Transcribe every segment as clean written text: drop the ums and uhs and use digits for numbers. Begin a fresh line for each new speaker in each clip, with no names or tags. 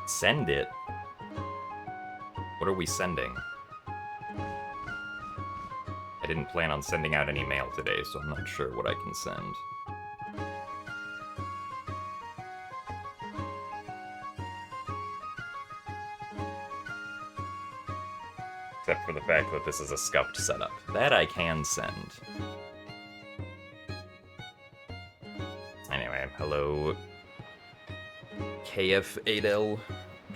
Send it? What are we sending? I didn't plan on sending out any mail today, so I'm not sure what I can send. Except for the fact that this is a scuffed setup. That I can send. Anyway, hello KF8L,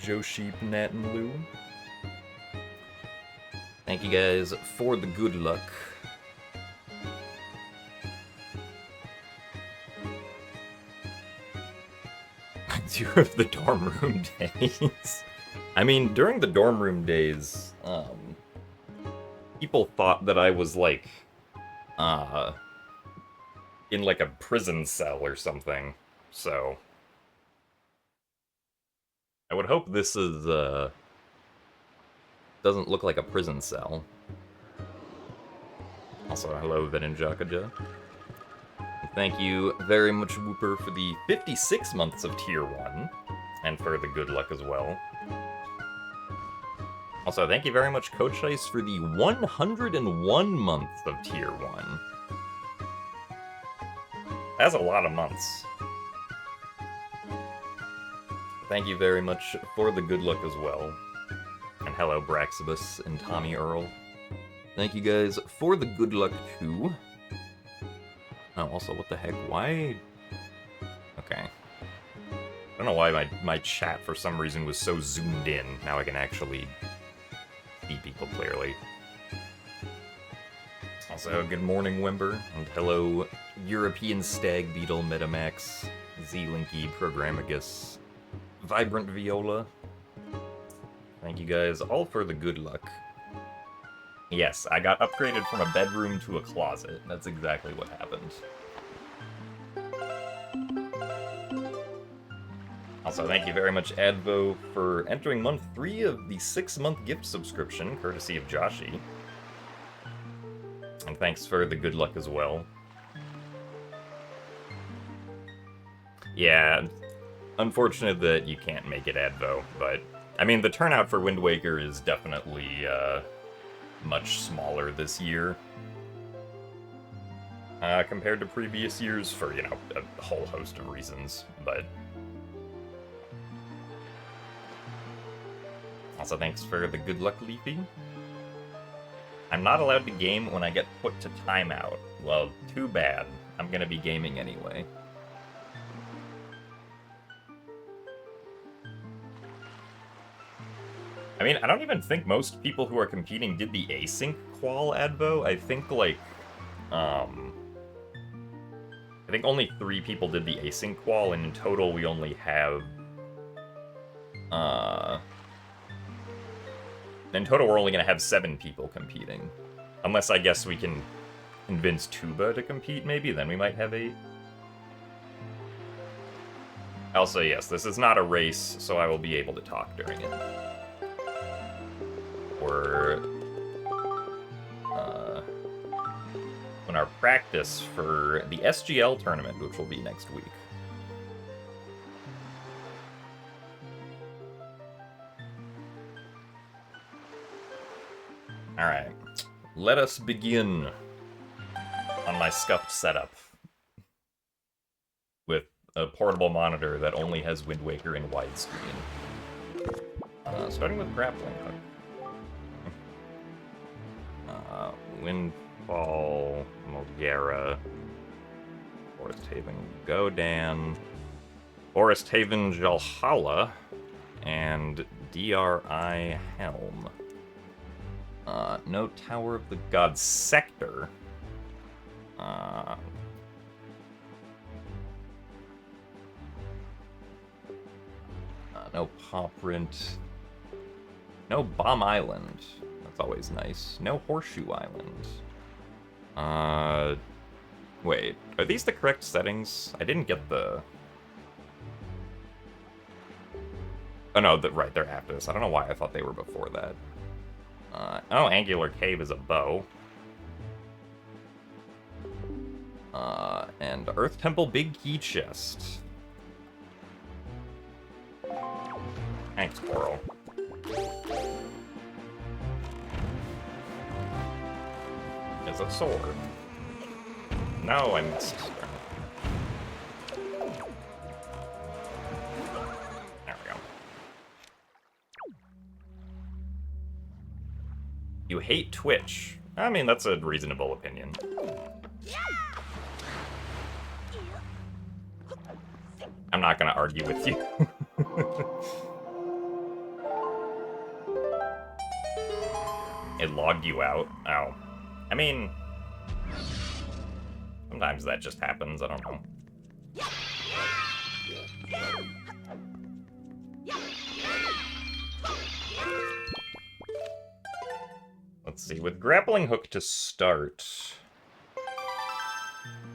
Joe Sheep, Nat, and Lou. Thank you guys for the good luck. Of the dorm room days. I mean, during the dorm room days, people thought that I was like, in like a prison cell or something. So, I would hope this is, doesn't look like a prison cell. Also, hello, Veninjakaja. Thank you very much, Whooper, for the 56 months of Tier 1, and for the good luck as well. Also, thank you very much, Coach Ice, for the 101 months of Tier 1. That's a lot of months. Thank you very much for the good luck as well. And hello, Braxibus and Tommy Earl. Thank you guys for the good luck, too. Oh, also, what the heck? Why? Okay. I don't know why my chat, for some reason, was so zoomed in. Now I can actually see people clearly. Also, good morning, Wimber. And hello, European Stag Beetle, Metamax, Z-Linky, Programagus, Vibrant Viola. Thank you guys all for the good luck. Yes, I got upgraded from a bedroom to a closet. That's exactly what happened. Also, thank you very much, Advo, for entering month 3 of the 6-month gift subscription, courtesy of Joshi. And thanks for the good luck as well. Yeah, unfortunate that you can't make it, Advo, but, I mean, the turnout for Wind Waker is definitely, much smaller this year compared to previous years for, you know, a whole host of reasons, but also thanks for the good luck, Leafy. I'm not allowed to game when I get put to timeout. Well, too bad. I'm gonna be gaming anyway. I mean, I don't even think most people who are competing did the async qual, Advo. I think, like, I think only 3 people did the async qual, and in total we only have, in total we're only gonna have 7 people competing. Unless, I guess, we can convince Tuba to compete, maybe, then we might have 8. Also, yes, this is not a race, so I will be able to talk during it. Or when our practice for the SGL tournament, which will be next week. Alright, let us begin on my scuffed setup with a portable monitor that only has Wind Waker in widescreen. Starting with grappling hook. Windfall, Mulgara, Forest Haven Godan, Forest Haven Jalhalla, and DRI Helm. No Tower of the Gods Sector. No Paw Print. No Bomb Island. That's always nice. No Horseshoe Island. Wait. Are these the correct settings? I didn't get the... Oh no, right, they're after this. I don't know why I thought they were before that. Oh, Angular Cave is a bow. And Earth Temple Big Key Chest. Thanks, Coral. Is a sword. No, I missed. There we go. You hate Twitch. I mean, that's a reasonable opinion. I'm not gonna argue with you. It logged you out? Oh. I mean... sometimes that just happens, I don't know. Let's see, with grappling hook to start...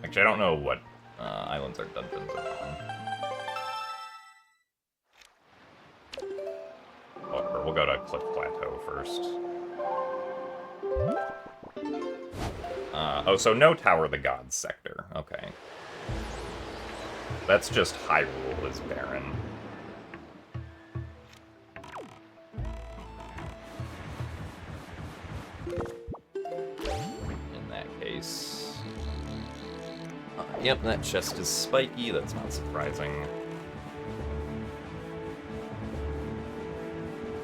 actually, I don't know what islands or dungeons are on. Or we'll go to Cliff Plateau first. Oh, so no Tower of the Gods sector. Okay. That's just Hyrule is barren. In that case... yep, that chest is spiky. That's not surprising.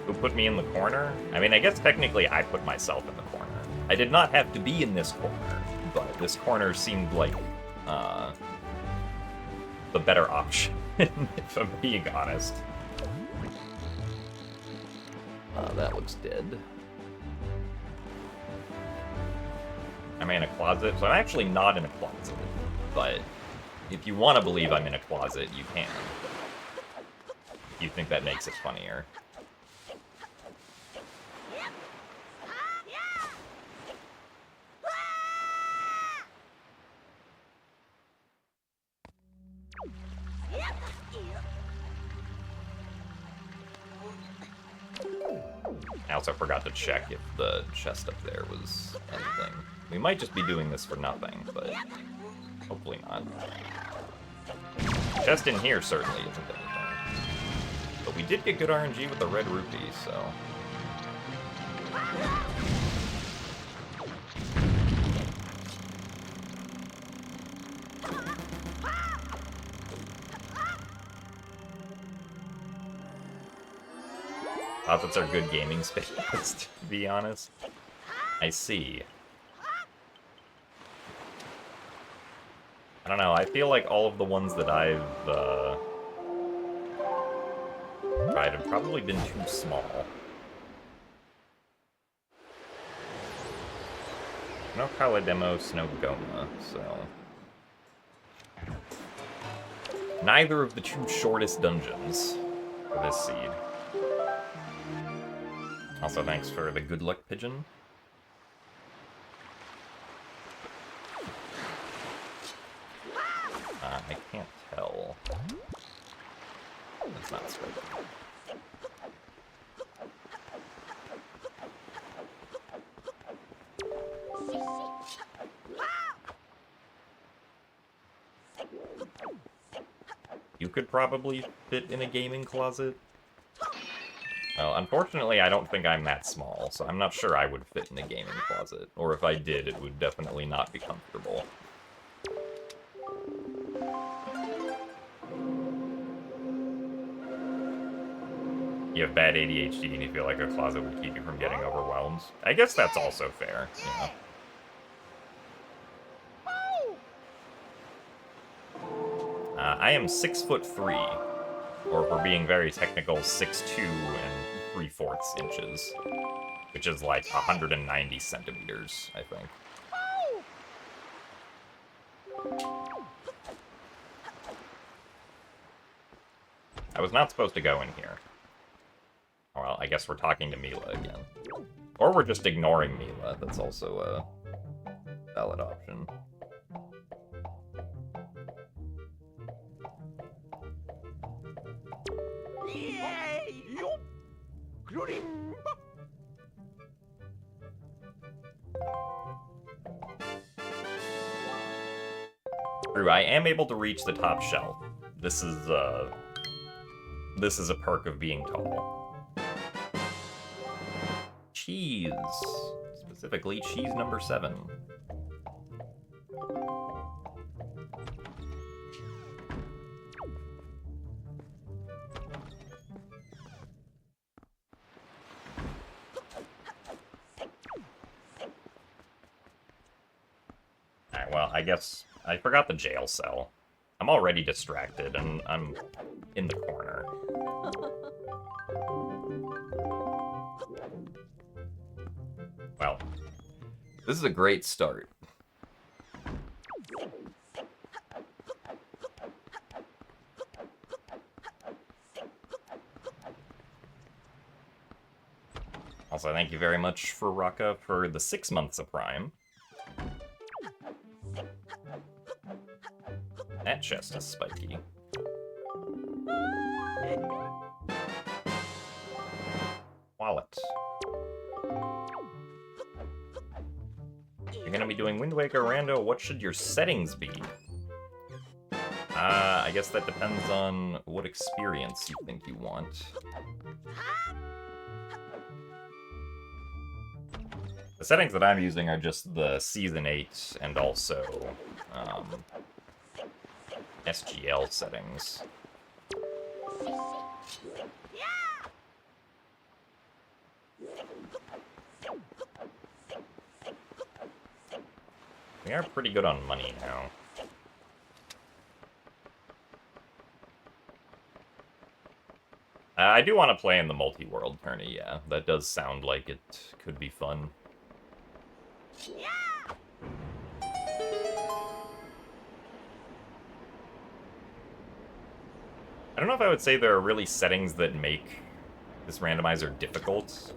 Who put me in the corner? I mean, I guess technically I put myself in the corner. I did not have to be in this corner, but this corner seemed like the better option, if I'm being honest. That looks dead. Am I in a closet? So I'm actually not in a closet, but if you want to believe I'm in a closet, you can. If you think that makes it funnier. I also forgot to check if the chest up there was anything. We might just be doing this for nothing, but hopefully not. The chest in here certainly isn't anything. But we did get good RNG with the red rupee, so... closets are good gaming spaces, to be honest. I see. I don't know, I feel like all of the ones that I've tried have probably been too small. No Kalademos, no Goma, so... neither of the two shortest dungeons for this seed. Also, thanks for the good luck pigeon. I can't tell. That's not straight. You could probably fit in a gaming closet. Well, unfortunately, I don't think I'm that small, so I'm not sure I would fit in a gaming closet. Or if I did, it would definitely not be comfortable. You have bad ADHD and you feel like a closet would keep you from getting overwhelmed. I guess that's also fair, yeah. I am 6'3", or if we're being very technical, 6'2" and 3/4 inches, which is like 190 centimeters, I think. I was not supposed to go in here. Well, I guess we're talking to Mila again. Or we're just ignoring Mila. That's also a valid option. True, I am able to reach the top shelf. This is, this is a perk of being tall. Cheese. Specifically, cheese number 7. Alright, well, I guess I forgot the jail cell. I'm already distracted, and I'm in the corner. Well, this is a great start. Also, thank you very much for Raka for the 6 months of Prime. That chest is spiky. Wallet. You're gonna be doing Wind Waker Rando, what should your settings be? I guess that depends on what experience you think you want. The settings that I'm using are just the Season 8 and also SGL settings. We are pretty good on money now. I do want to play in the multi-world tourney, yeah. That does sound like it could be fun. I don't know if I would say there are really settings that make this randomizer difficult.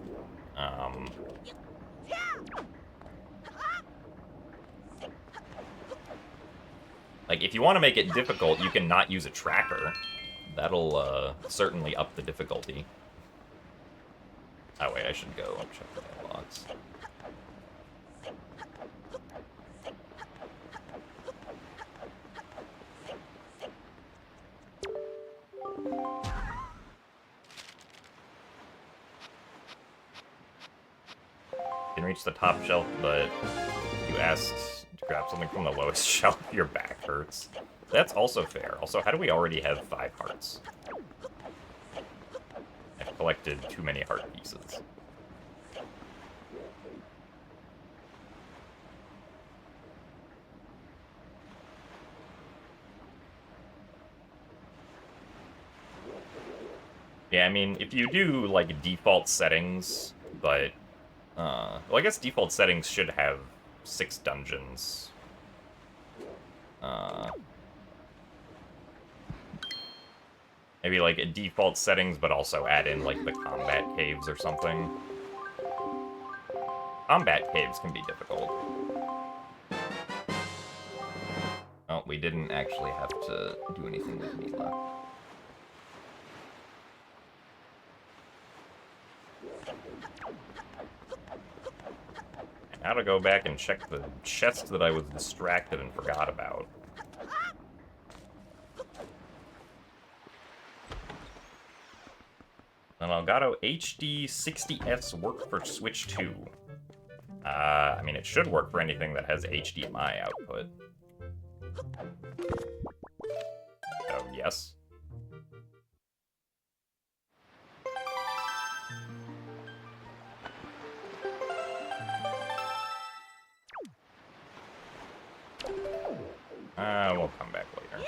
Like, if you want to make it difficult, you can not use a tracker. That'll certainly up the difficulty. Oh wait, I should go and check the dialogues. You can reach the top shelf, but you asked to grab something from the lowest shelf, your back hurts. That's also fair. Also, how do we already have 5 hearts? I've collected too many heart pieces. Yeah, I mean, if you do, like, default settings, but... well, I guess default settings should have 6 dungeons. Maybe, like, a default settings, but also add in, like, the combat caves or something. Combat caves can be difficult. Oh, we didn't actually have to do anything with Mila. Now to go back and check the chest that I was distracted and forgot about. An Elgato HD 60S work for Switch 2. I mean, it should work for anything that has HDMI output. So, yes. We'll come back later.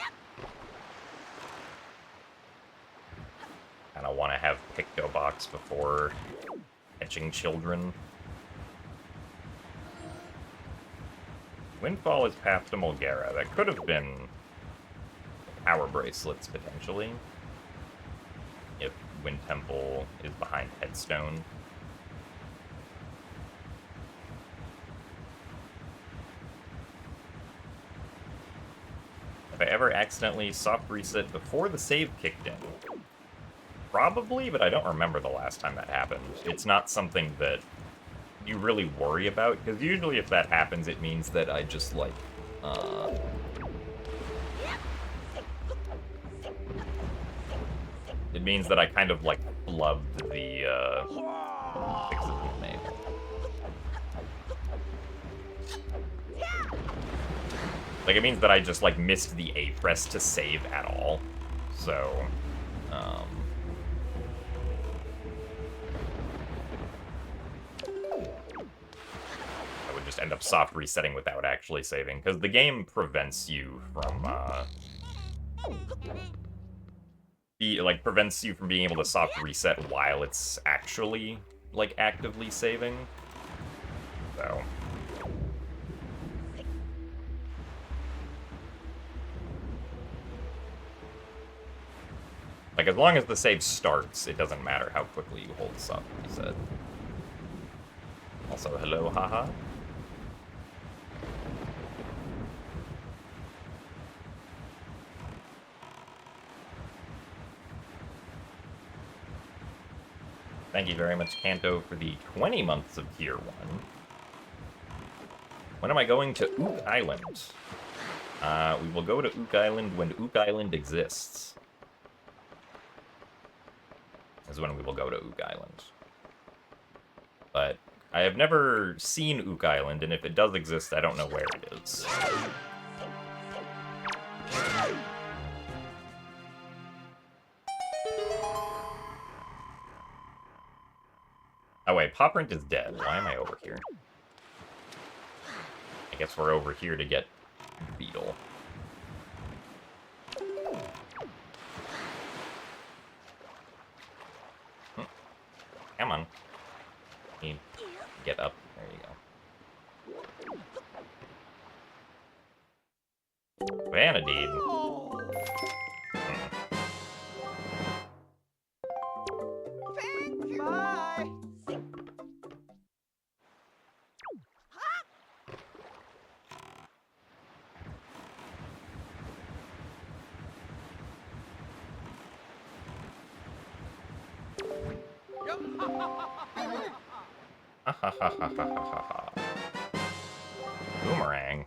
And I want to have Picto Box before catching children. Windfall is path to Mulgara. That could have been power bracelets, potentially. If Wind Temple is behind Headstone. If I ever accidentally soft reset before the save kicked in. Probably, but I don't remember the last time that happened. It's not something that you really worry about, because usually if that happens, it means that I just, like, It means that I kind of, like, flubbed the, fixes we made. Like, it means that I just, like, missed the A press to save at all. So, I would just end up soft resetting without actually saving, because the game prevents you from, prevents you from being able to soft reset while it's actually, like, actively saving. So... like, as long as the save starts, it doesn't matter how quickly you hold soft reset. Also, hello, haha. Thank you very much, Kanto, for the 20 months of Tier 1. When am I going to Ook Island? We will go to Ook Island when Ook Island exists. Is when we will go to Ook Island. But I have never seen Ook Island, and if it does exist, I don't know where it is. Oh wait, Poprint is dead. Why am I over here? I guess we're over here to get Beetle. Come on. Get up. There you go. Vanadine.
Bye.
Ha ha ha ha ha ha ha. Boomerang.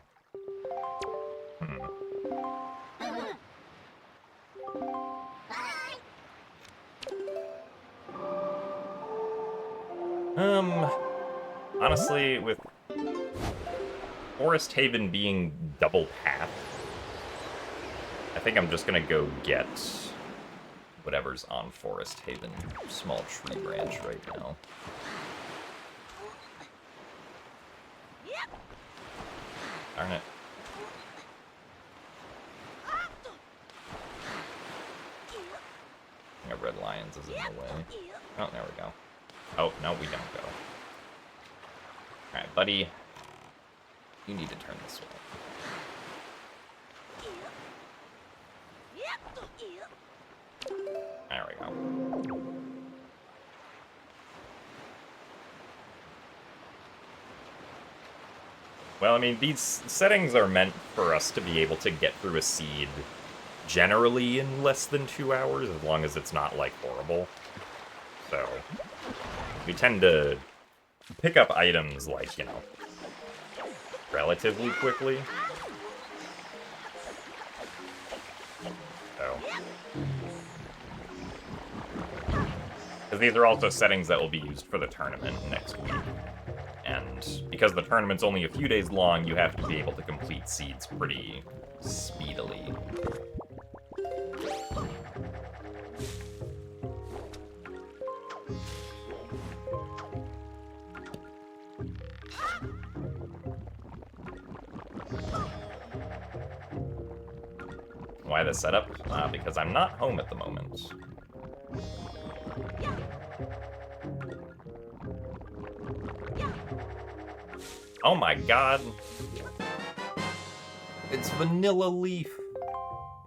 Honestly, with Forest Haven being double path, I think I'm just gonna go get whatever's on Forest Haven small tree branch right now. Darn it. Yeah, Red Lions is in the way. Oh, there we go. Oh, no, we don't go. Alright, buddy. You need to turn this way. There we go. Well, I mean, these settings are meant for us to be able to get through a seed generally in less than 2 hours, as long as it's not, like, horrible. So, we tend to pick up items, like, you know, relatively quickly. So. Because these are also settings that will be used for the tournament next week. And because the tournament's only a few days long, you have to be able to complete seeds pretty speedily. Why the setup? Because I'm not home at the moment. Oh my god! It's Vanilla Leaf!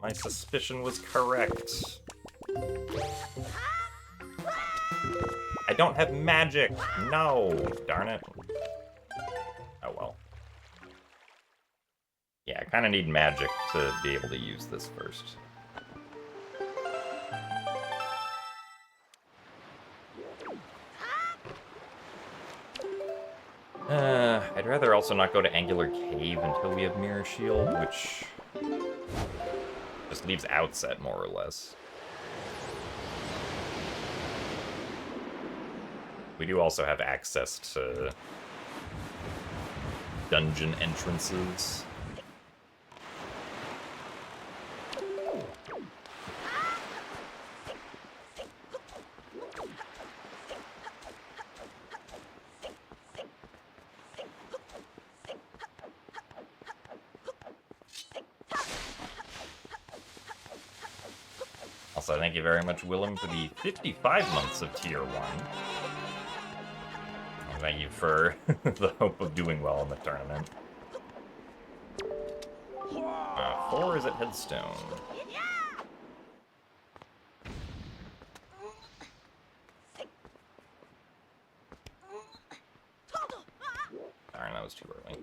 My suspicion was correct. I don't have magic! No! Darn it. Oh well. Yeah, I kinda need magic to be able to use this first. I'd rather also not go to Angular Cave until we have Mirror Shield, which just leaves Outset, more or less. We do also have access to dungeon entrances. Also, thank you very much, Willem, for the 55 months of Tier 1. And thank you for the hope of doing well in the tournament. 4 is at Headstone. Darn, that was too early.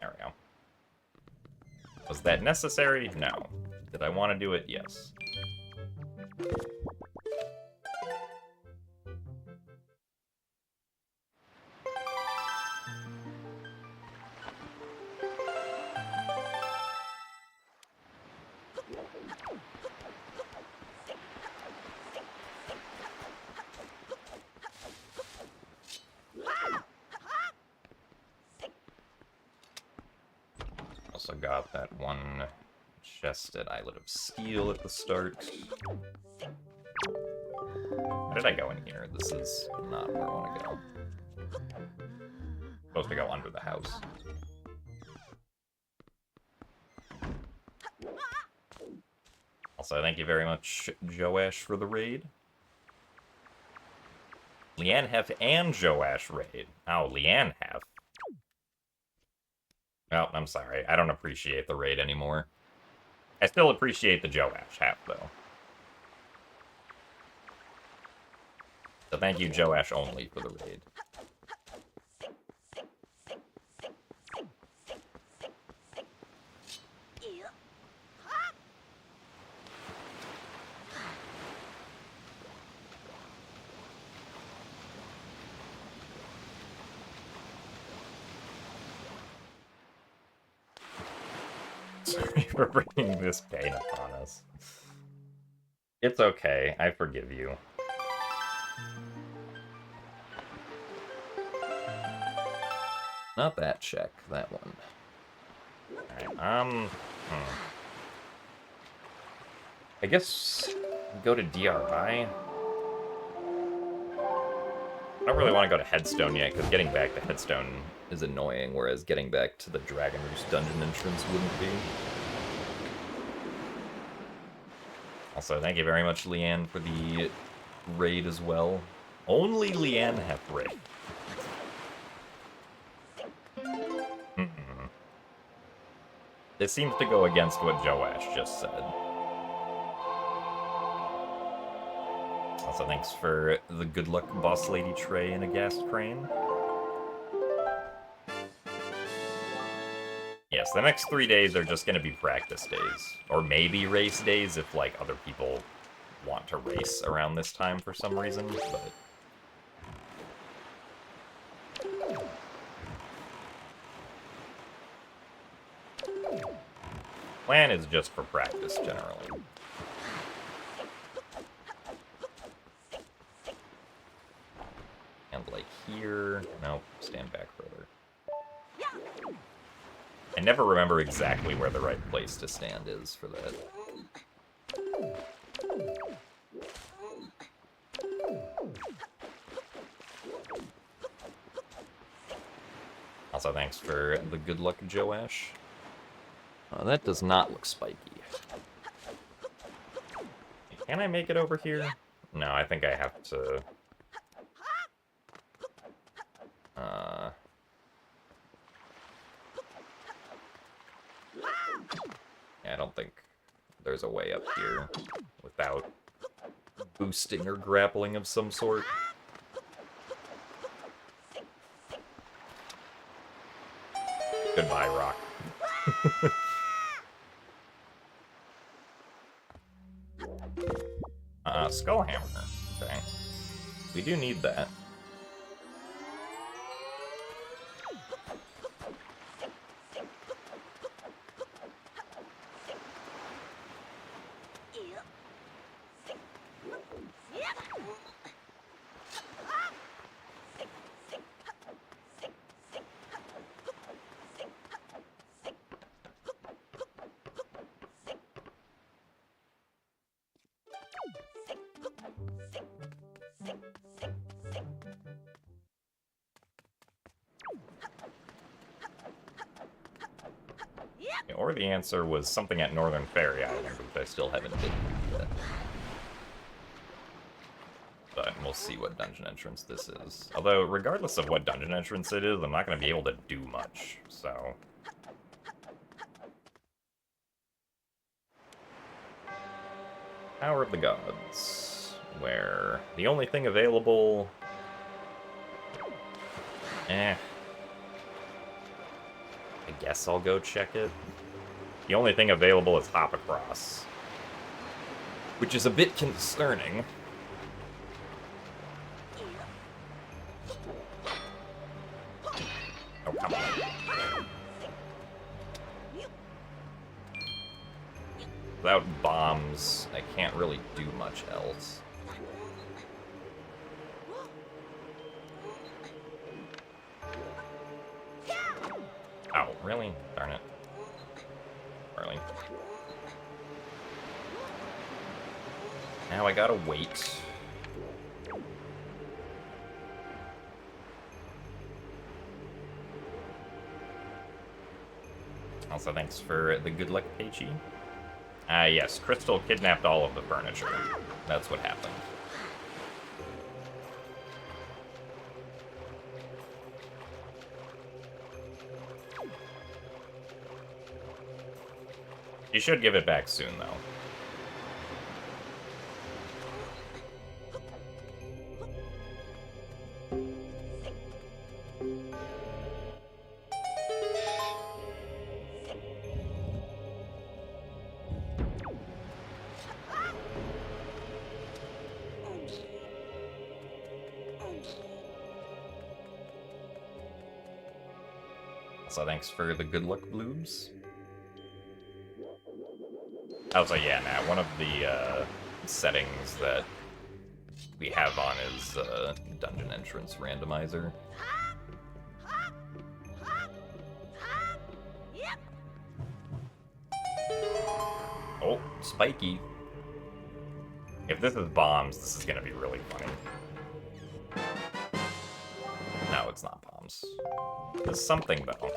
There we go. Was that necessary? No. Did I want to do it? Yes. Also got that one chest at Islet of Steel at the start. Where did I go in here? This is not where I want to go. Supposed to go under the house. Also, thank you very much, Joash, for the raid. Leanne Hef and Joash raid. Oh, Leanne Hef. Oh, I'm sorry. I don't appreciate the raid anymore. I still appreciate the Joash Hef, though. So thank you, Joash, only for the raid. Sorry for bringing this pain upon us. It's okay. I forgive you. Not that check. That one. Alright, I guess go to DRI. I don't really want to go to Headstone yet, because getting back to Headstone is annoying, whereas getting back to the Dragon Roost dungeon entrance wouldn't be. Also, thank you very much, Leanne, for the raid as well. Only Leanne have raid. It seems to go against what Joash just said. Also, thanks for the good luck boss lady tray and a gas crane. Yes, the next 3 days are just going to be practice days. Or maybe race days if, like, other people want to race around this time for some reason, but... Plan is just for practice, generally. And, like, here... Nope, stand back further. I never remember exactly where the right place to stand is for that. Also, thanks for the good luck, Joash. That does not look spiky. Can I make it over here? No, I think I have to... Yeah, I don't think there's a way up here without boosting or grappling of some sort. Goodbye, rock. Skullhammer. Okay. We do need that. Or the answer was something at Northern Fairy Island, which I still haven't been to yet. But we'll see what dungeon entrance this is. Although, regardless of what dungeon entrance it is, I'm not going to be able to do much, so... Power of the Gods, where the only thing available... I guess I'll go check it. The only thing available is Hop Across, which is a bit concerning. Oh, come on. Without bombs, I can't really do much else. Oh, really? Darn it. Really? Now I gotta wait. Also, thanks for the good luck, Peichi. Yes, Crystal kidnapped all of the furniture. That's what happened. You should give it back soon, though. So thanks for the good luck, Bloobs. Oh, so yeah, Matt, one of the settings that we have on is Dungeon Entrance Randomizer. Oh, spiky. If this is bombs, this is gonna be really funny. No, it's not bombs. It's something, though.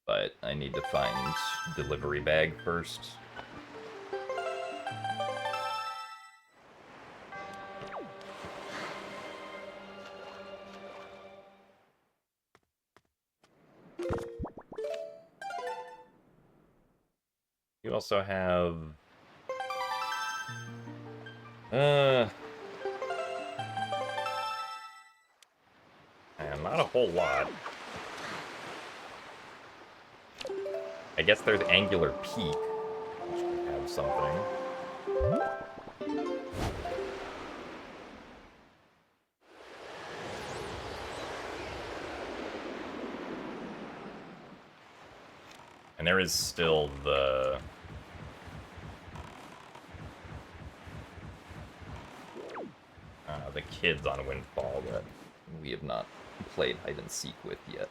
But I need to find delivery bag first. You also have... And not a whole lot. I guess there's Angular Peak, which could have something. And there is still the... the kids on Windfall that we have not played hide-and-seek with yet.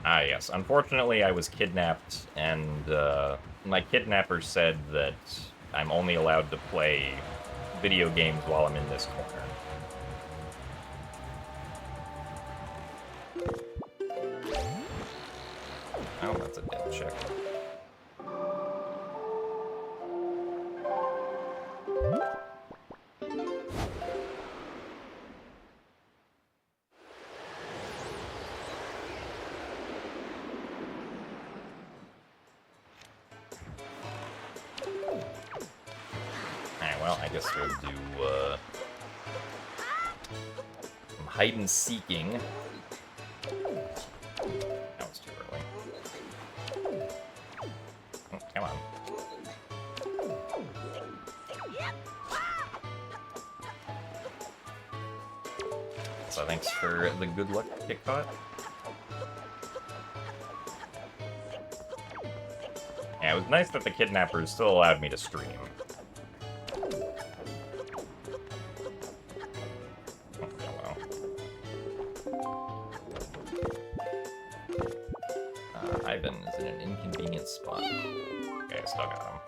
Ah, yes. Unfortunately, I was kidnapped, and my kidnapper said that I'm only allowed to play video games while I'm in this corner. Oh, that's a dead check. I guess we'll do some hide-and-seeking. That was too early. Oh, come on. So thanks for the good luck, Kickpot. Yeah, it was nice that the kidnappers still allowed me to stream. Ivan is in an inconvenient spot. Okay, I still got him.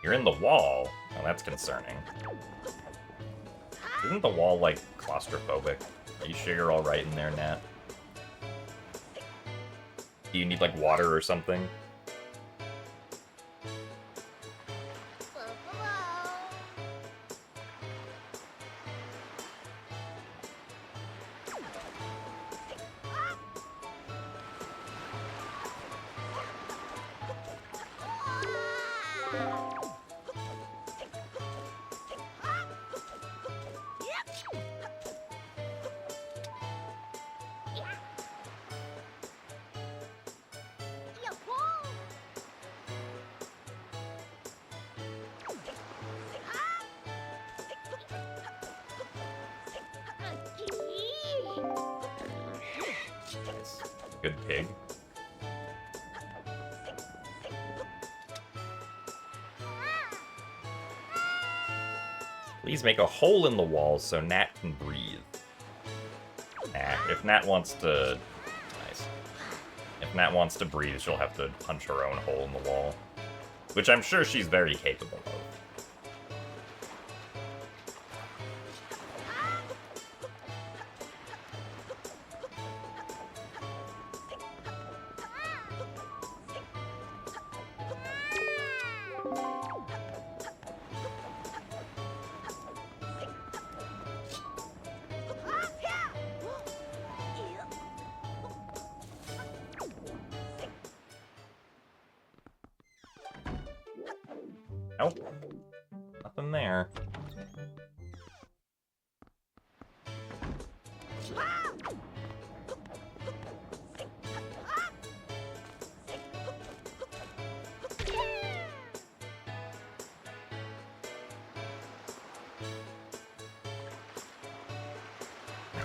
You're in the wall? Oh, that's concerning. Isn't the wall, like, claustrophobic? Are you sure you're alright in there, Nat? Do you need, like, water or something? Good pig. Please make a hole in the wall so Nat can breathe. If Nat wants to... Nice. If Nat wants to breathe, she'll have to punch her own hole in the wall. Which I'm sure she's very capable of. Nope. Nothing there.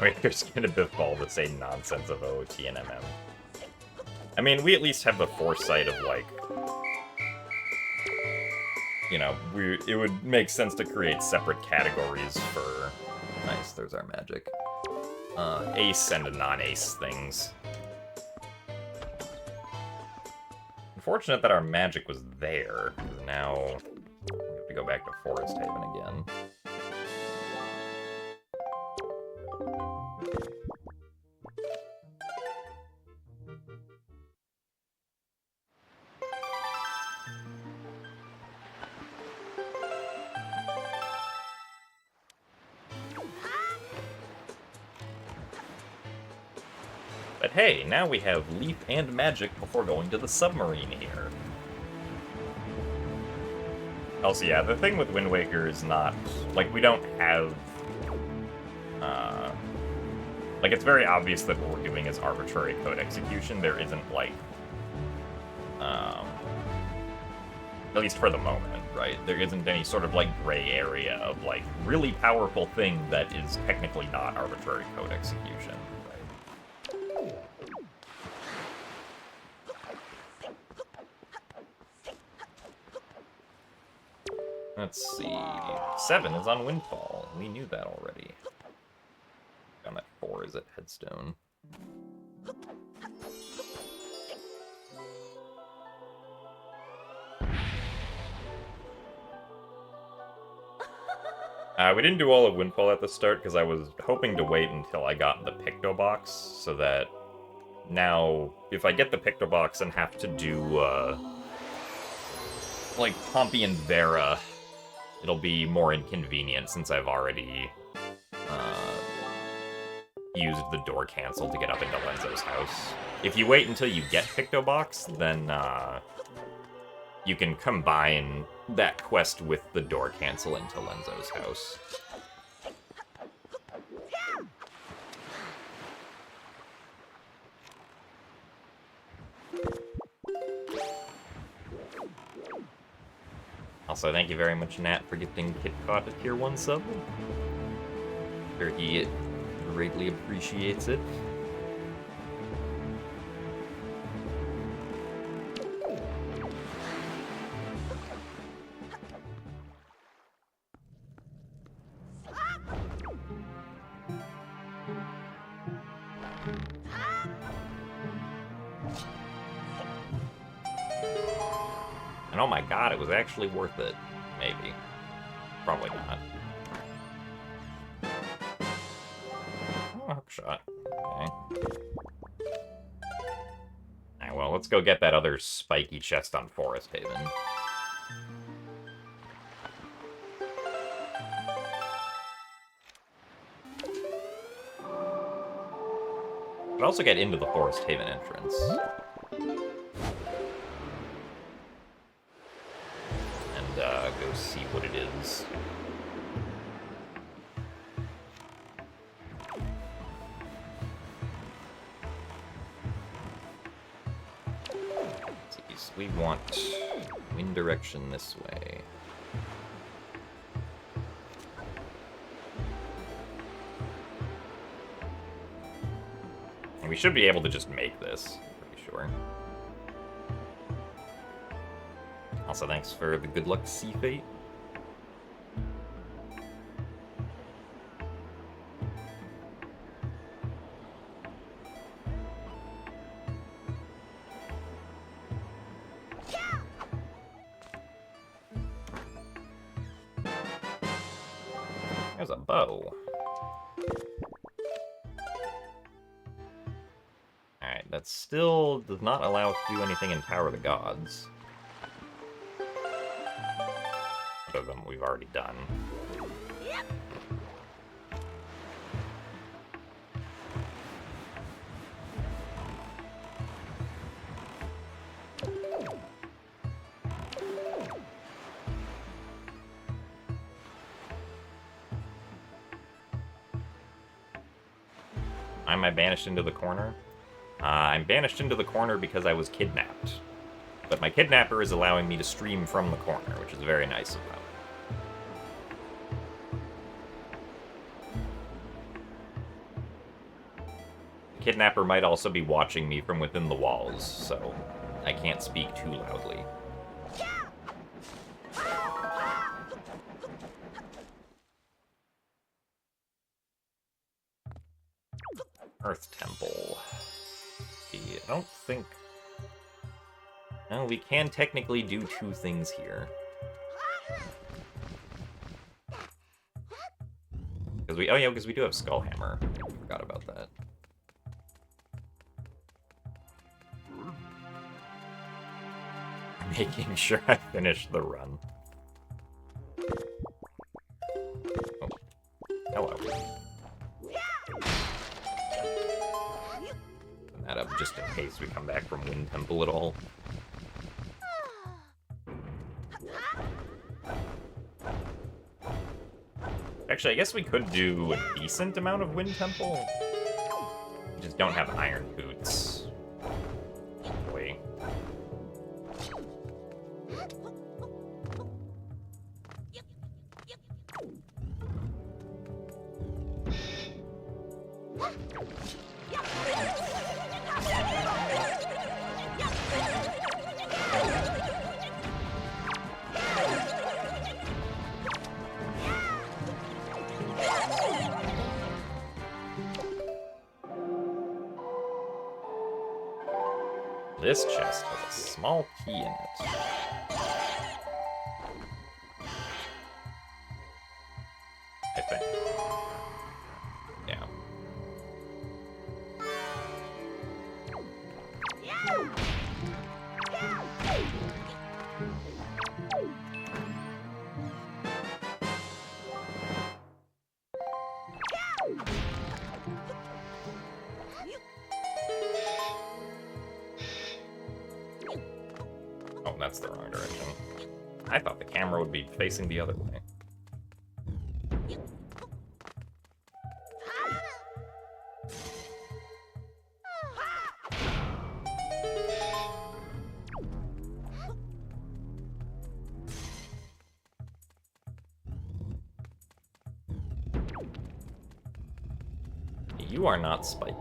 Wait, there's gonna befall the same nonsense of OOT and MM. I mean, we at least have the foresight of, like... You know, it would make sense to create separate categories for... Nice, there's our magic. Ace and non-ace things. Unfortunate that our magic was there, because now we have to go back to Forest Haven again. But hey, now we have Leap and Magic before going to the submarine here. Also, yeah, the thing with Wind Waker is not... Like, we don't have... Like, it's very obvious that what we're doing is arbitrary code execution. There isn't, like... At least for the moment, right? There isn't any sort of, like, gray area of, like, really powerful thing that is technically not arbitrary code execution. Let's see. 7 is on Windfall. We knew that already. And that 4 is at Headstone. We didn't do all of Windfall at the start because I was hoping to wait until I got the Picto Box, so that now, if I get the Picto Box and have to do, like, Pompey and Vera, it'll be more inconvenient since I've already used the door cancel to get up into Lenzo's house. If you wait until you get Picto Box, then you can combine that quest with the door cancel into Lenzo's house. Also, thank you very much, Nat, for gifting KitKat a tier 1 sub. Sure, he greatly appreciates it. oh my god, it was actually worth it. Maybe. Probably not. Oh, hook shot. Okay. Alright, well, let's go get that other spiky chest on Forest Haven. But also get into the Forest Haven entrance. And, go see what it is. We want wind direction this way. And we should be able to just make this, pretty sure. Also, thanks for the good luck, Sea Fate. There's a bow. Alright, that still does not allow us to do anything in Tower of the Gods. Other than what we've already done. Am I banished into the corner? I'm banished into the corner because I was kidnapped. But my kidnapper is allowing me to stream from the corner, which is very nice of them. The kidnapper might also be watching me from within the walls, so I can't speak too loudly. Earth Temple. I don't think... No, we can technically do two things here. Because we... Oh yeah, because we do have Skullhammer. I forgot about that. Making sure I finish the run. Oh. Hello. That up just in case we come back from Wind Temple at all. Actually, I guess we could do a decent amount of Wind Temple. We just don't have Iron Boots. Boy. This chest has a small key in it. I think. Yeah. Oh, that's the wrong direction. I thought the camera would be facing the other way. You are not spiky.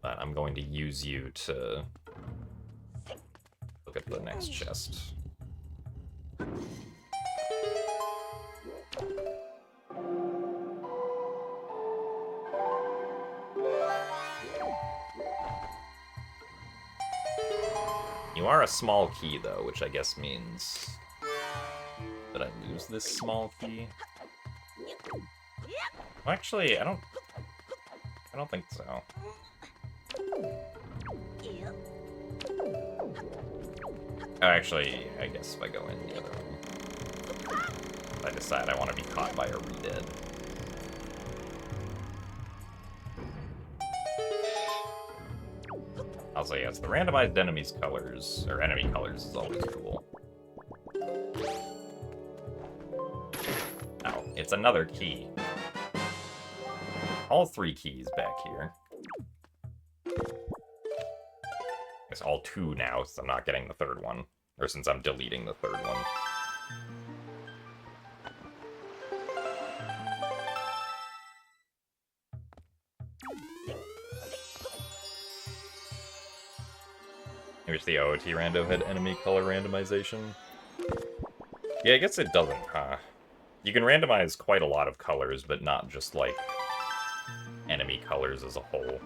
But I'm going to use you to look at the next chest. You are a small key, though, which I guess means that I lose this small key. Well, actually, I don't think so. Oh, actually, I guess if I go in the other one, I decide I want to be caught by a re-dead. I'll say yes, the randomized enemies colors, or enemy colors, is always cool. Oh, it's another key. All 3 keys back here. I guess all 2 now, since I'm not getting the 3rd one. Or since I'm deleting the 3rd one. Here's the OOT rando had enemy color randomization. Yeah, I guess it doesn't, huh? You can randomize quite a lot of colors, but not just, like, enemy colors as a whole.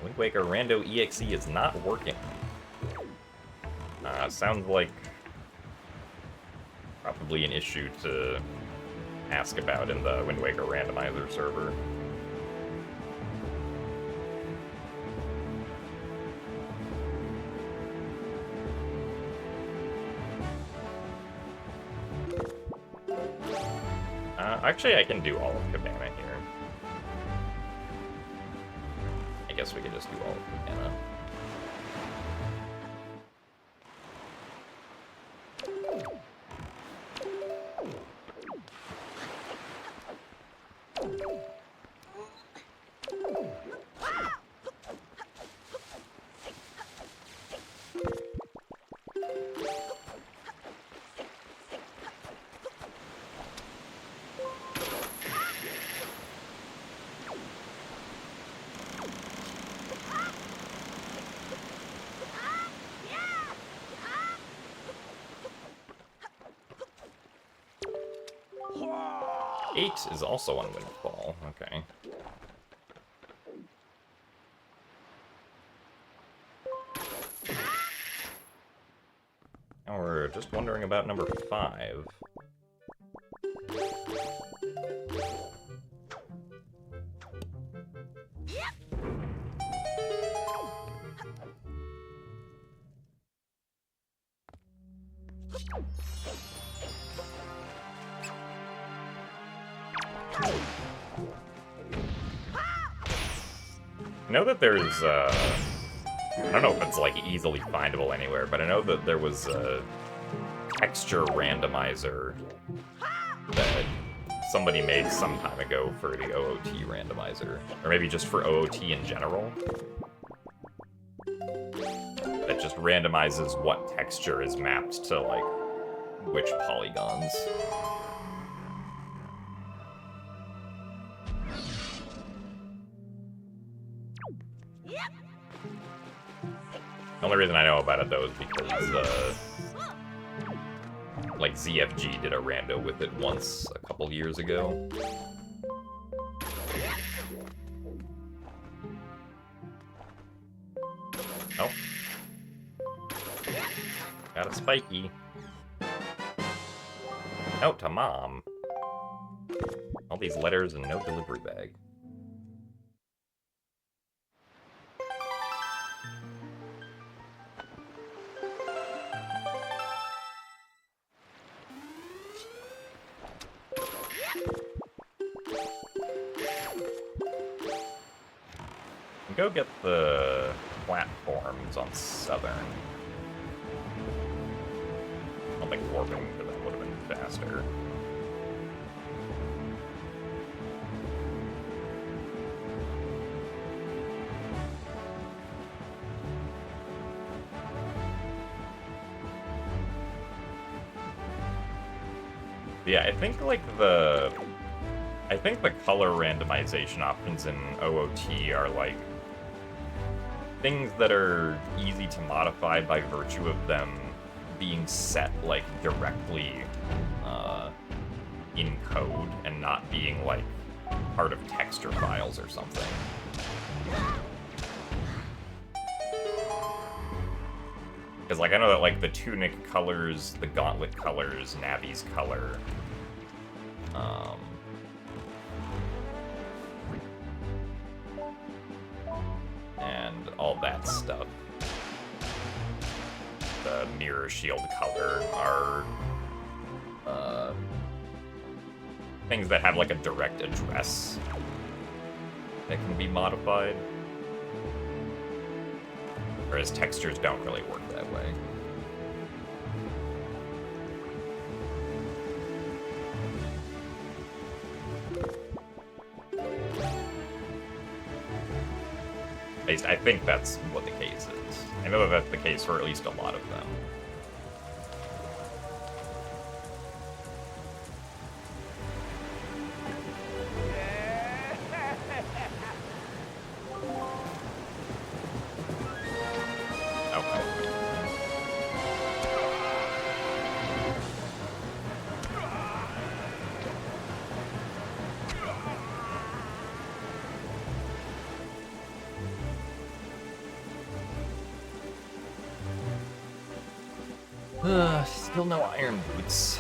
Wind Waker Rando EXE is not working. Sounds like probably an issue to ask about in the Wind Waker Randomizer server. Actually, I can do all of Cabana here. I guess we could just do all of Cabana. Is also on Windfall, okay. Now we're just wondering about number 5. I know that there's, I don't know if it's, like, easily findable anywhere, but I know that there was a texture randomizer that somebody made some time ago for the OOT randomizer. Or maybe just for OOT in general. That just randomizes what texture is mapped to, like, which polygons. The only reason I know about it, though, is because, like, ZFG did a rando with it once a couple years ago. Oh. Got a spiky. Note to Mom. All these letters and no delivery bag. Go get the platforms on Southern. I don't think warping to them would have been faster. Yeah, I think like the color randomization options in OOT are like things that are easy to modify by virtue of them being set like directly in code and not being, like, part of texture files or something. Because, like, I know that, like, the tunic colors, the gauntlet colors, Navi's color, and all that stuff. The mirror shield color are things that have, like, a direct address that can be modified. Whereas textures don't really work that way. At least I think that's what the case is. I know that that's the case for at least a lot of them. Still no iron boots.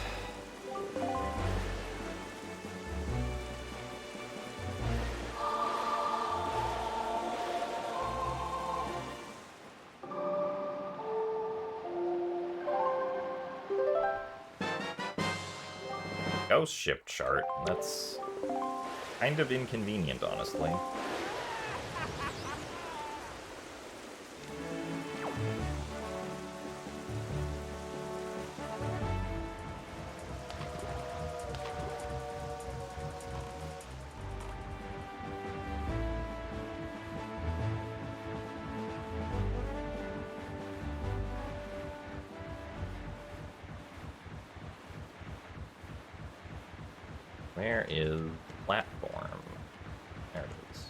Ghost ship chart. That's kind of inconvenient, honestly. Where is the platform? There it is.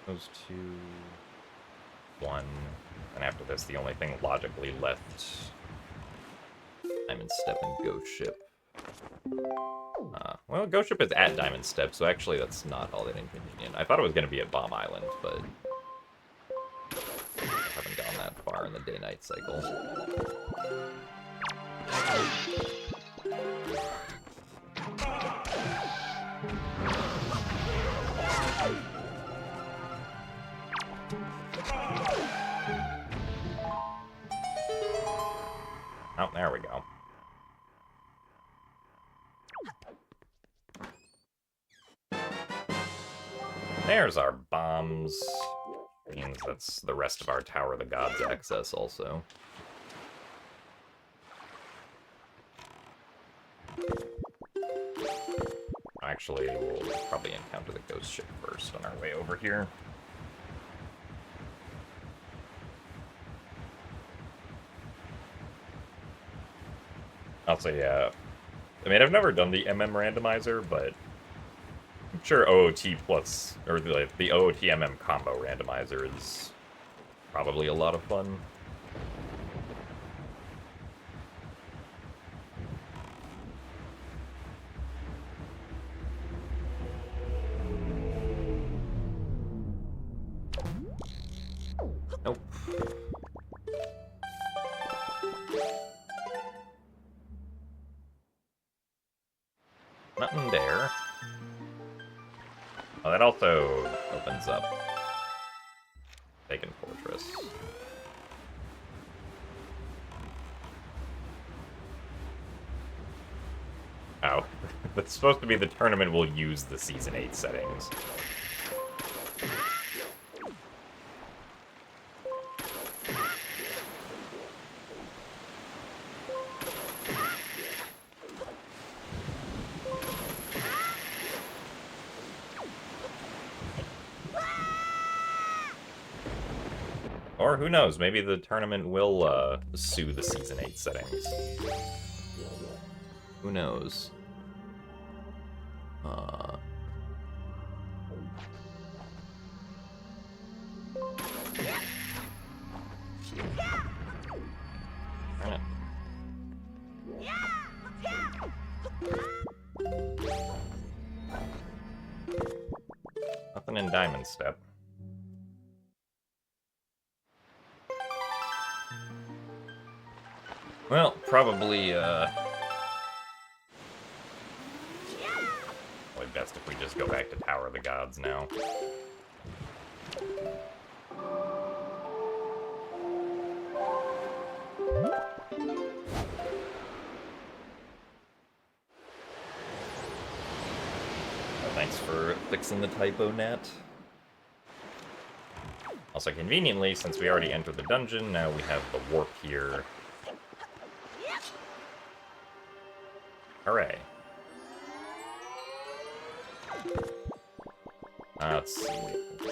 Those two. One. And after this, the only thing logically left. Diamond Step and Ghost Ship. Well, Ghost Ship is at Diamond Step, so actually that's not all that inconvenient. I thought it was going to be at Bomb Island, but haven't gone that far in the day-night cycle. Oh, there we go. There's our bombs. Means that's the rest of our Tower of the Gods access also. Actually, we'll probably encounter the ghost ship first on our way over here. Also, yeah. I mean, I've never done the randomizer, but I'm sure OOT plus, or the OOT-MM combo randomizer is probably a lot of fun. Nope. Nothing there. Oh, that also opens up Pagan Fortress. Oh, that's supposed to be the tournament will use the Season 8 settings. Or who knows, maybe the tournament will sue the Season 8 settings. Who knows? diamond step. Well, probably best if we just go back to Tower of the Gods now. Thanks for fixing the typo, Nat. Also, conveniently, since we already entered the dungeon, now we have the warp here. Hooray. Let's see.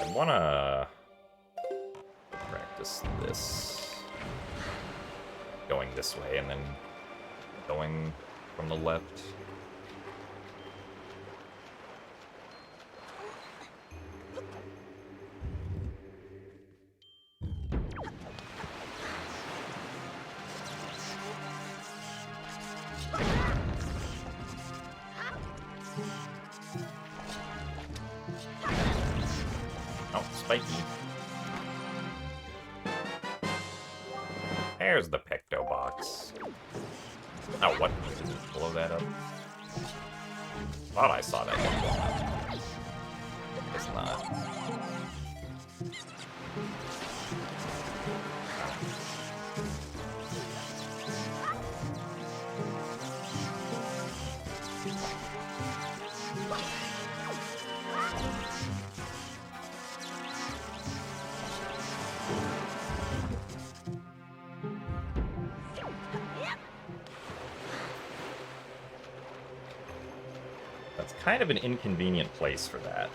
I wanna practice this. Going this way and then going from the left. Oh, spiky. There's the Pecto box. Oh, what? Blow that up. Thought I saw that one. It's not. That's kind of an inconvenient place for that.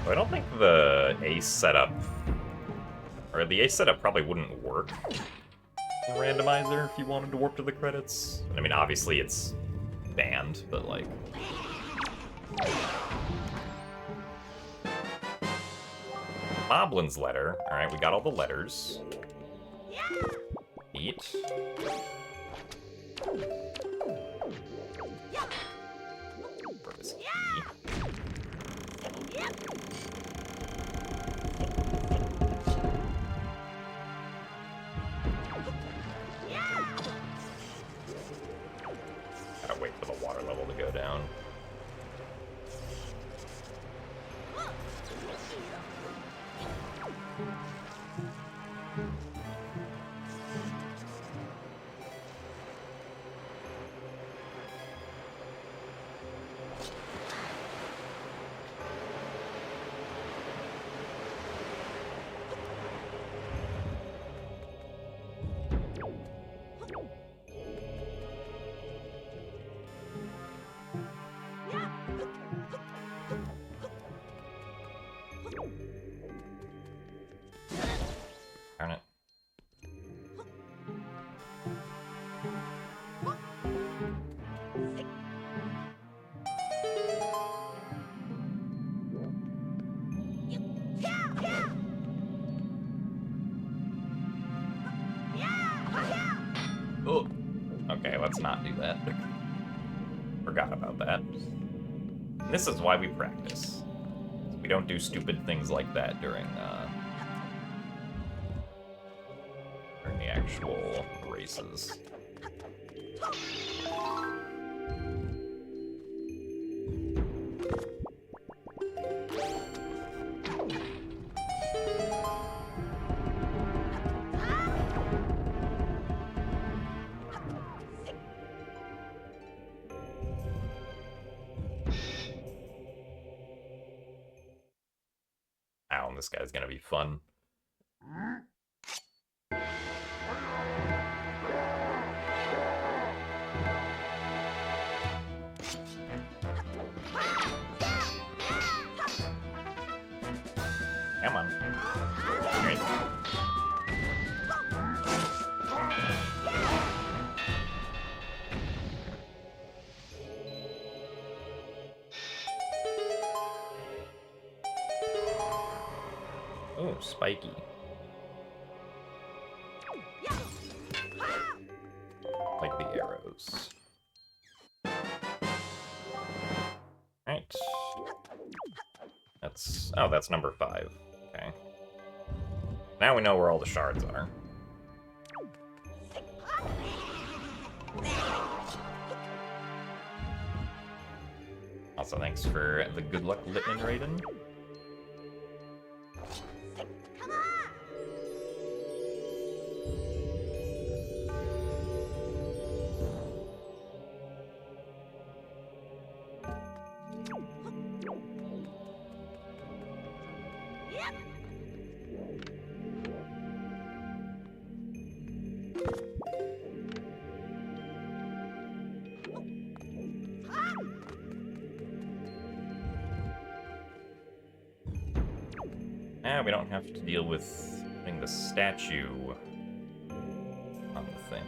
I don't think the ace setup, or the ace setup probably wouldn't work in Randomizer if you wanted to warp to the credits. I mean, obviously it's banned, but like... Moblin's letter. Alright, we got all the letters. Neat. Purpose key. Gotta wait for the water level to go down. Darn it. Oh, okay, let's not do that. Forgot about that. And this is why we practice. We don't do stupid things like that during the actual races. Ow, this guy's gonna be fun. Come on. Alright. Oh, spiky. Like the arrows. Right. That's number 5. Okay. Now we know where all the shards are. Also, thanks for the good luck, Litman Raiden. Now we don't have to deal with putting the statue on the thing.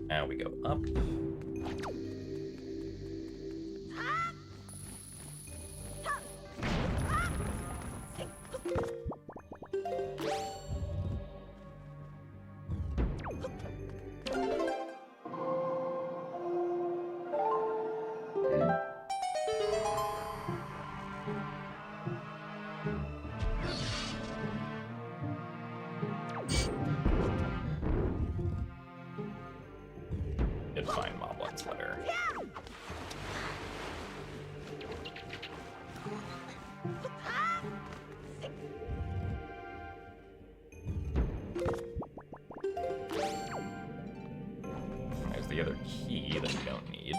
Now we go up. Did find Moblin's letter. There's the other key that we don't need.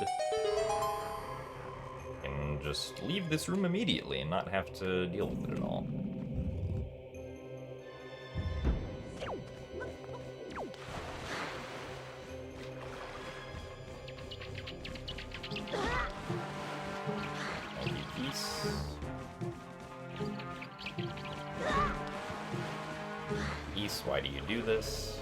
And just leave this room immediately and not have to deal with it at all. Why do you do this?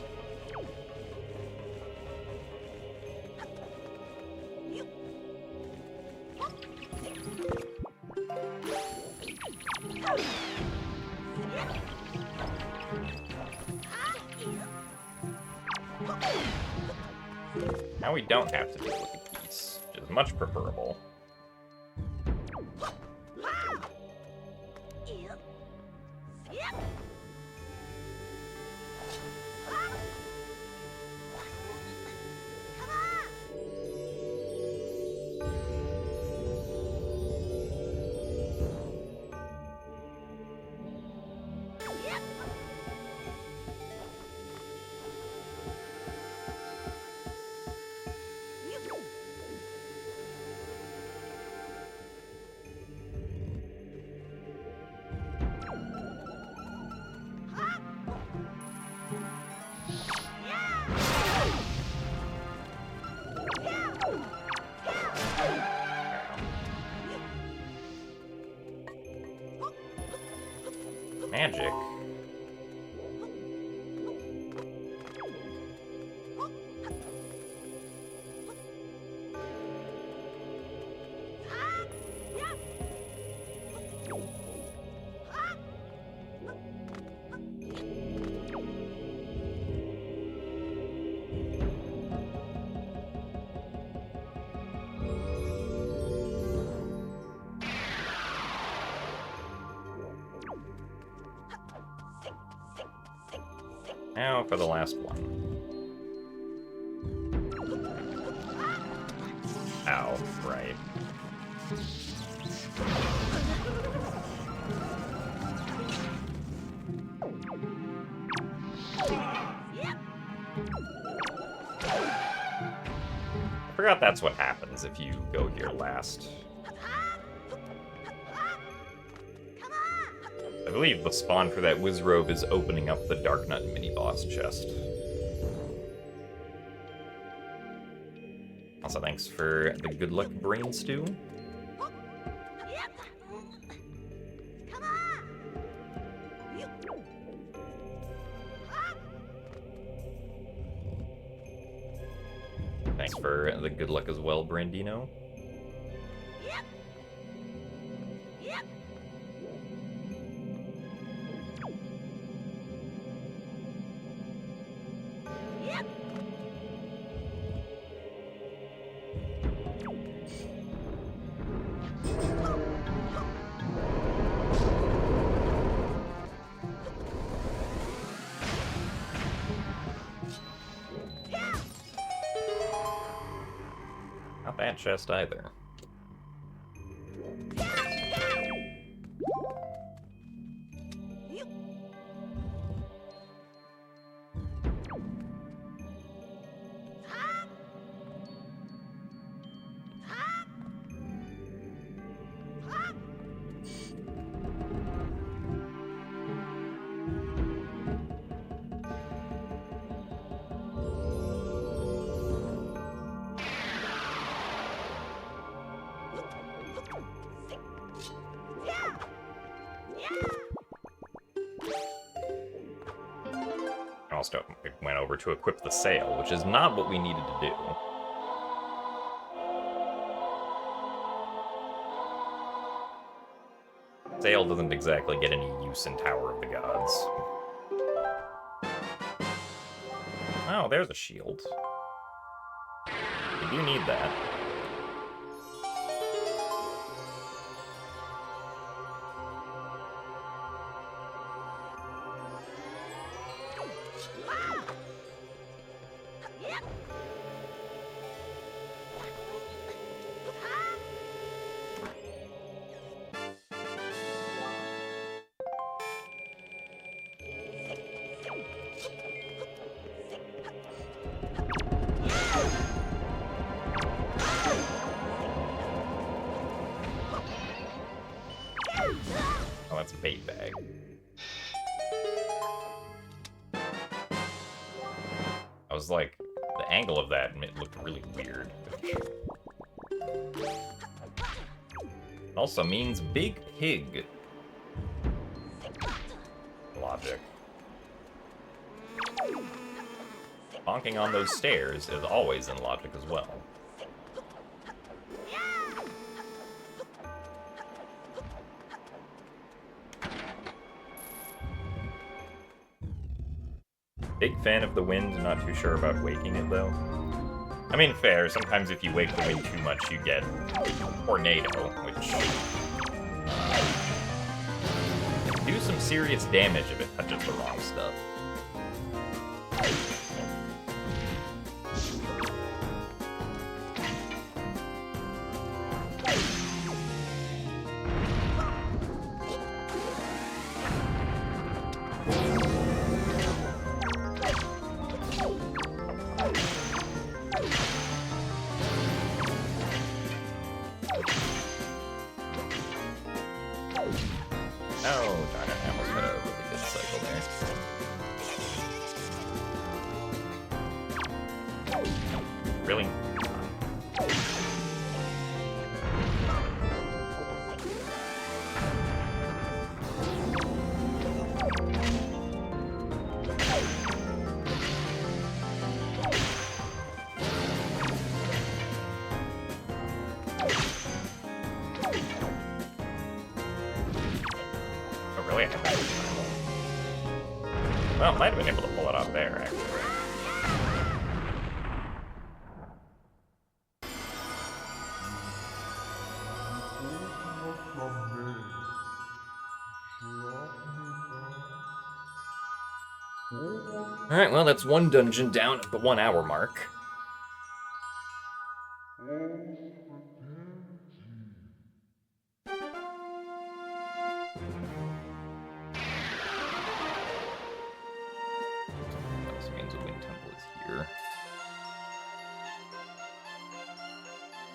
Now we don't have to deal with the piece, which is much preferable. Magic. Now for the last one. Ow, right. forgot that's what happens if you go here last. I believe the spawn for that Wizrobe is opening up the Darknut mini-boss chest. Also, thanks for the good luck brain stew. Thanks for the good luck as well, Brandino. Not that chest either. Also went over to equip the sail, which is not what we needed to do. Sail doesn't exactly get any use in Tower of the Gods. Oh, there's a shield. You do need that. Oh, that's a bait bag. I was like, the angle of that looked really weird. Also means big pig. Logic. Bonking on those stairs is always in logic as well. Big fan of the wind, not too sure about waking it though. I mean, fair, sometimes if you wake the wind too much, you get tornado, which do some serious damage if it touches the wrong stuff. Oh, darn it, I almost had a really good cycle there. Really? Well, might have been able to pull it off there, actually. Alright, well, that's one dungeon down at the 1 hour mark.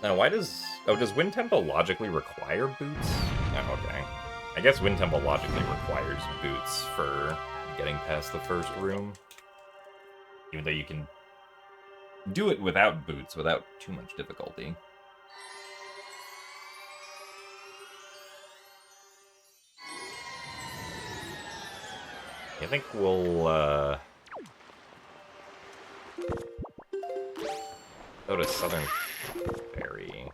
Now, why does... Oh, does Wind Temple logically require boots? Oh, okay. I guess Wind Temple logically requires boots for getting past the first room. Even though you can do it without boots, without too much difficulty. I think we'll, go to Southern Ferry.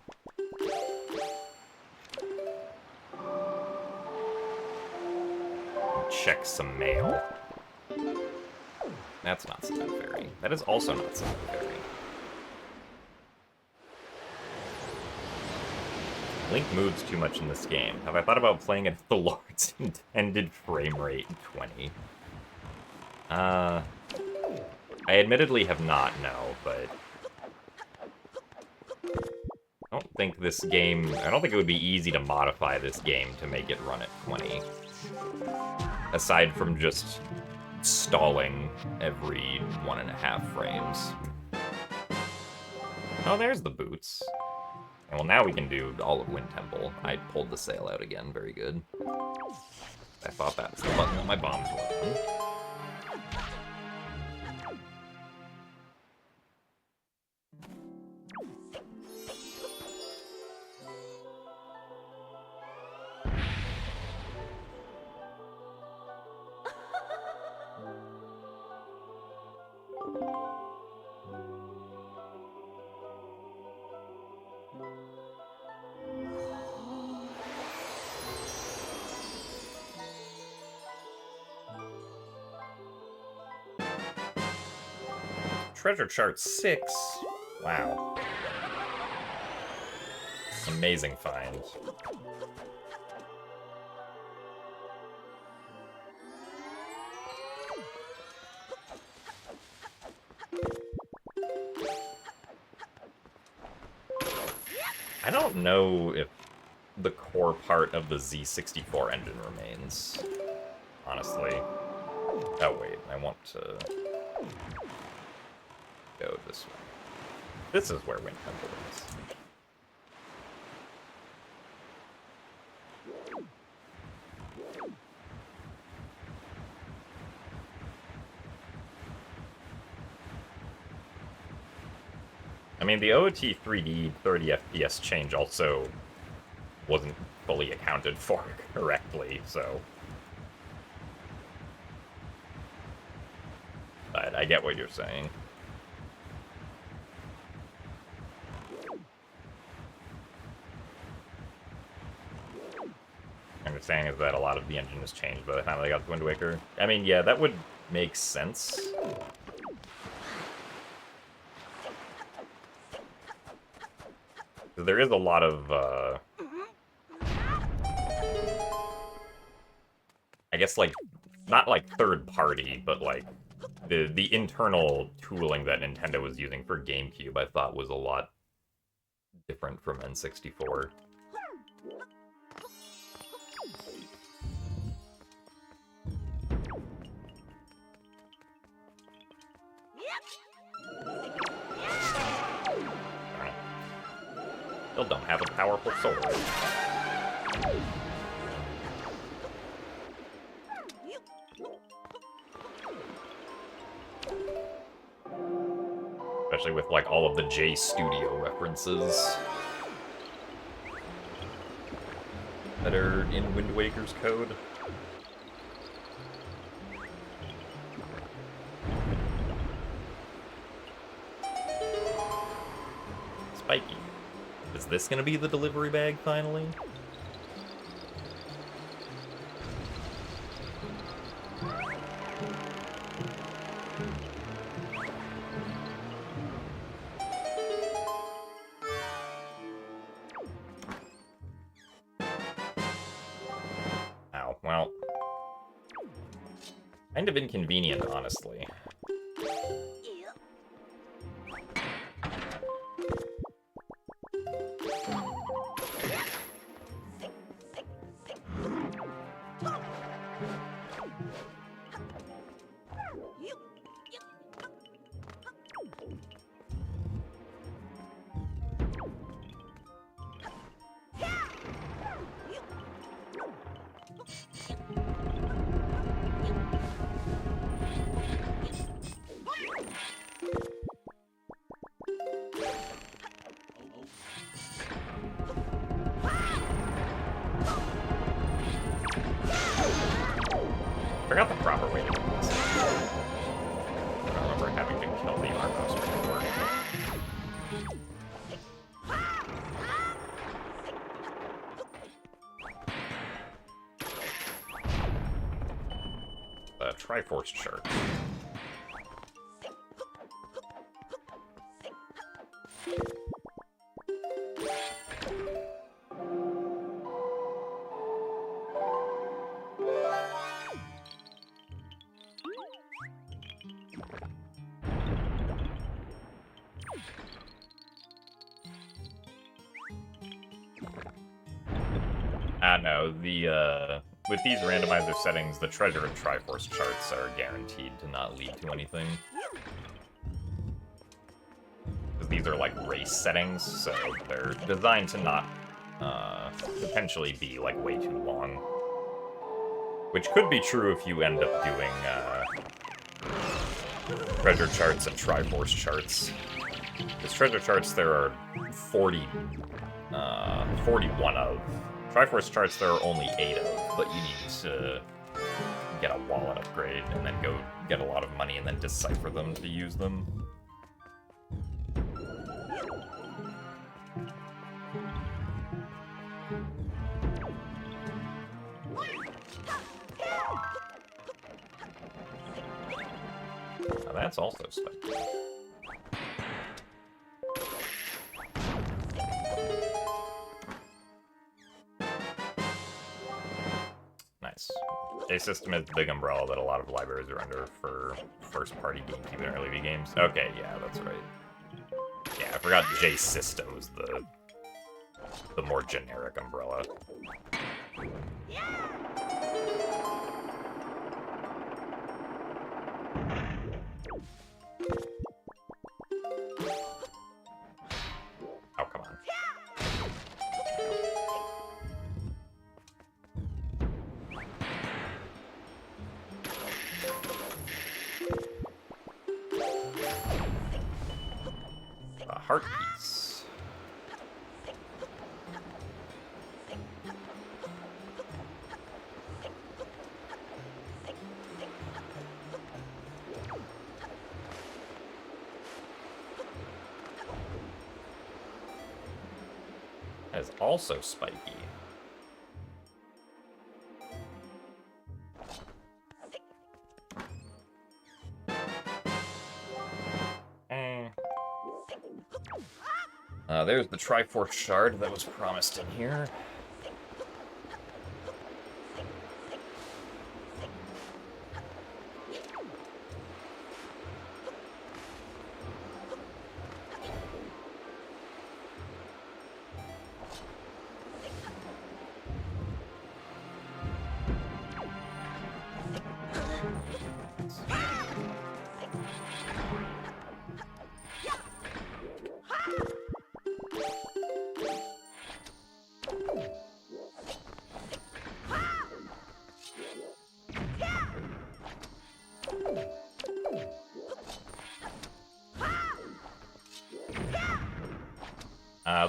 Check some mail. That's not Southern Ferry. That is also not Southern Ferry. Link moves too much in this game. Have I thought about playing it at the Lord's intended frame rate 20? I admittedly have not, no, but... I don't think this game... I don't think it would be easy to modify this game to make it run at 20. Aside from just stalling every 1.5 frames. Oh, there's the boots. Well, now we can do all of Wind Temple. I pulled the sail out again. Very good. I thought that was the button that my bombs were on. Treasure chart 6. Wow. Amazing find. I don't know if the core part of the Z64 engine remains, honestly. Oh wait, I want to go this way. This is where Wind Temple is. I mean, the OOT 3D 30 FPS change also wasn't fully accounted for correctly, so... But I get what you're saying. My understanding is that a lot of the engine has changed by the time they got to Wind Waker. I mean, yeah, that would make sense. There is a lot of, I guess, like, not like third party, but like the internal tooling that Nintendo was using for GameCube, I thought was a lot different from N64. Still don't have a powerful sword. Especially with, like, all of the J Studio references that are in Wind Waker's code. Spiky. Is this gonna be the delivery bag, finally? Ow, well... kind of inconvenient, honestly. Forgot the proper way to do this. I don't remember having to kill the Armos before. The Triforce Chart. No, with these randomizer settings, the treasure and Triforce charts are guaranteed to not lead to anything. Because these are like race settings, so they're designed to not potentially be like way too long. Which could be true if you end up doing treasure charts and Triforce charts. Because treasure charts there are 41 of. Triforce charts there are only 8 of, but you need to get a wallet upgrade and then go get a lot of money and then decipher them to use them. Now that's also spiky. Nice. J-System is the big umbrella that a lot of libraries are under for first-party GameCube and early V games. Okay, yeah, that's right. Yeah, I forgot J-System was the more generic umbrella. Oh, come on. A heart piece. That is also spiky. There's the Triforce Shard that was promised in here.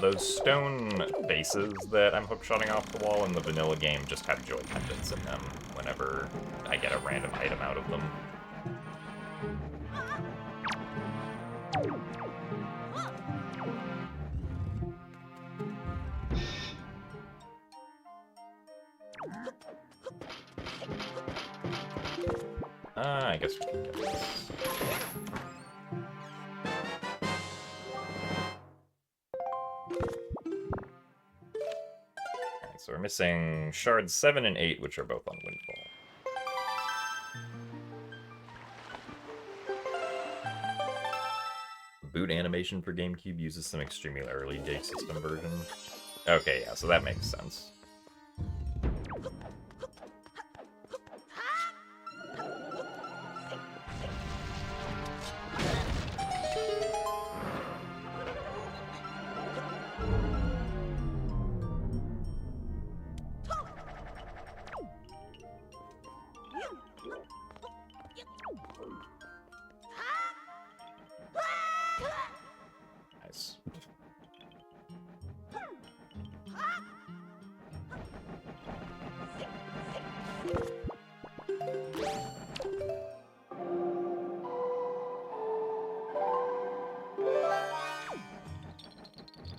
Those stone faces that I'm hookshotting off the wall in the vanilla game just have joy pendants in them whenever I get a random item out of them. I guess we can get this. So we're missing shards 7 and 8, which are both on Windfall. Boot animation for GameCube uses some extremely early J-System version. Okay, yeah, so that makes sense.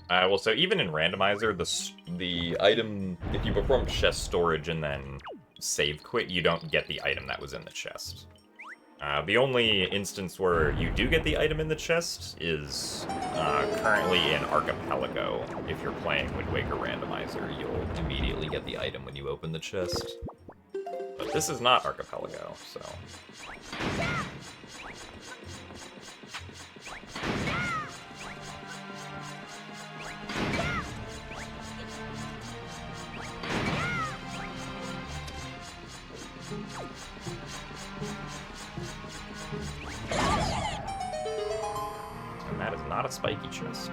Well, so even in Randomizer, the item, if you perform chest storage and then save quit, you don't get the item that was in the chest. The only instance where you do get the item in the chest is currently in Archipelago. If you're playing Wind Waker Randomizer, you'll immediately get the item when you open the chest. But this is not Archipelago, so... And that is not a spiky chest.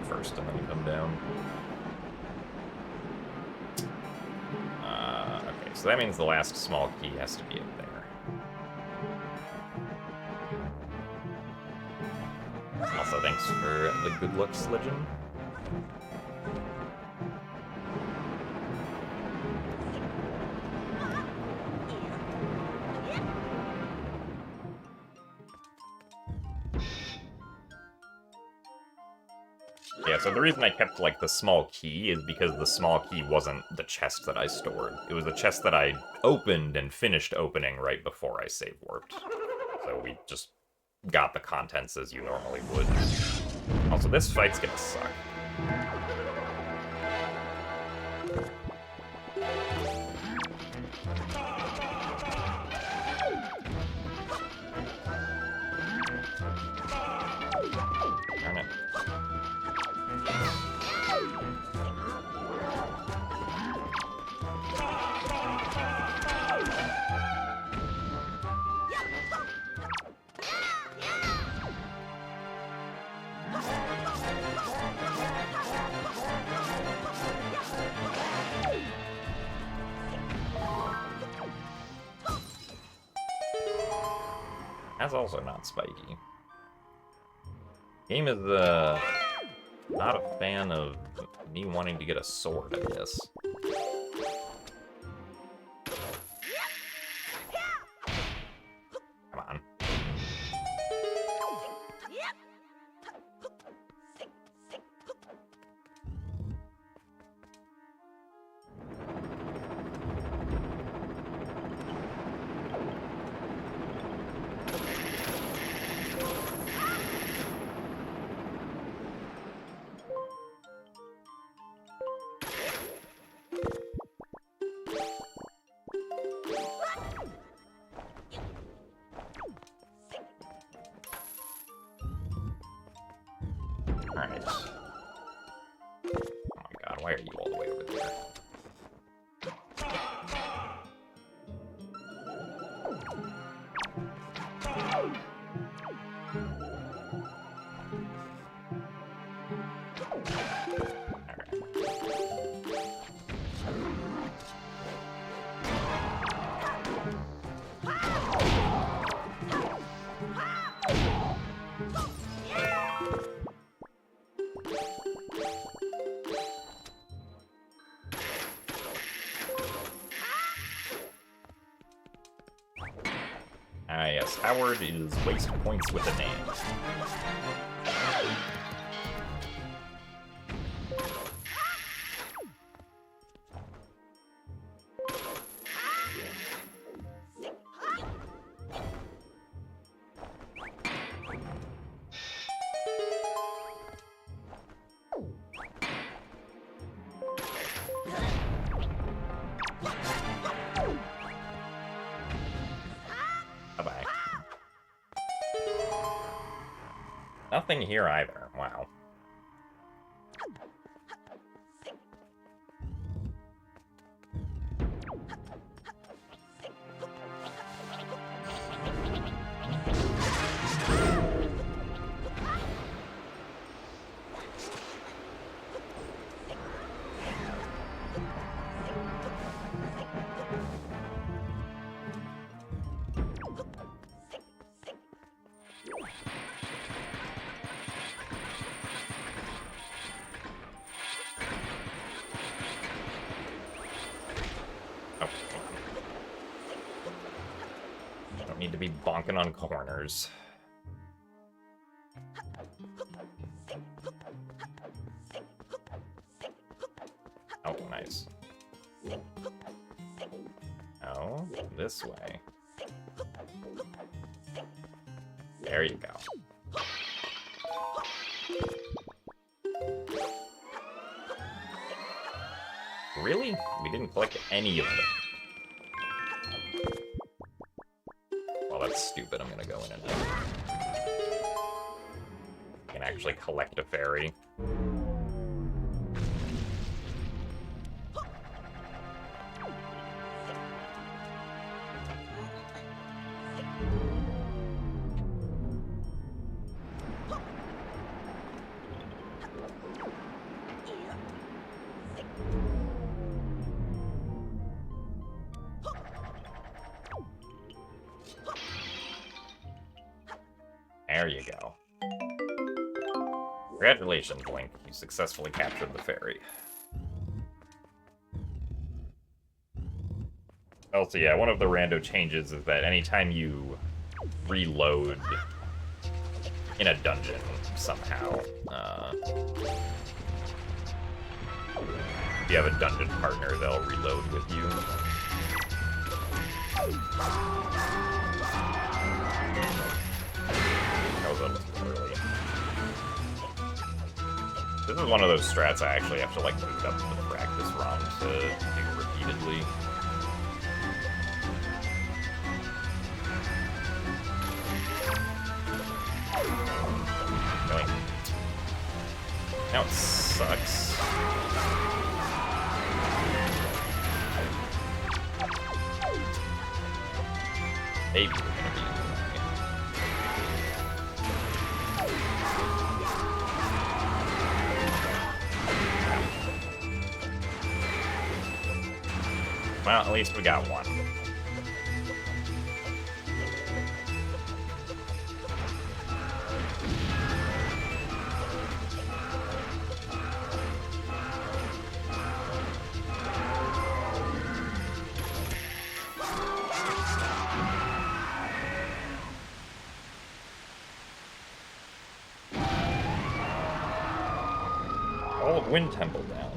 First, and then you come down. Okay, so that means the last small key has to be up there. Also, thanks for the good luck sledging. Yeah, so the reason I kept, like, the small key is because the small key wasn't the chest that I stored. It was the chest that I opened and finished opening right before I save warped. So we just got the contents as you normally would. Also, this fight's gonna suck. Darn it. That's also not spiky. Game is, not a fan of me wanting to get a sword, I guess. Come on. Alright. Oh my god, why are you all the way over there? Ah, yes, Howard is waste points with a name. Bye-bye. Nothing here either. Wow. Oh, I don't need to be bonking on corners. Oh, nice. Oh, this way. There you go. Really? We didn't collect any of them. Well, that's stupid. I'm gonna go in and can actually collect a fairy. There you go. Congratulations, Link. You successfully captured the fairy. Also, yeah, one of the rando changes is that anytime you reload in a dungeon somehow, if you have a dungeon partner, they'll reload with you. That was a little too early. This is one of those strats I actually have to, like, boot up the practice ROM to do repeatedly. Really? Now it sucks. Maybe we're gonna be... Well, at least we got one. All of Wind Temple down.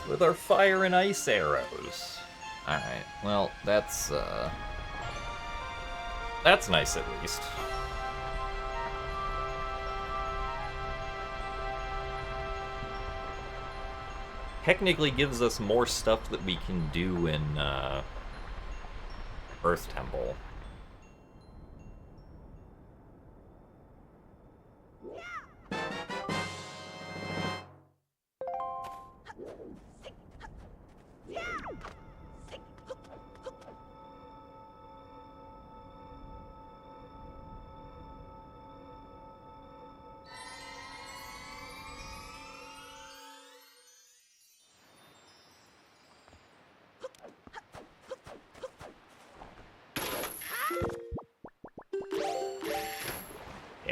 With our fire and ice arrows. Alright, well, that's nice at least. Technically gives us more stuff that we can do in, Earth Temple.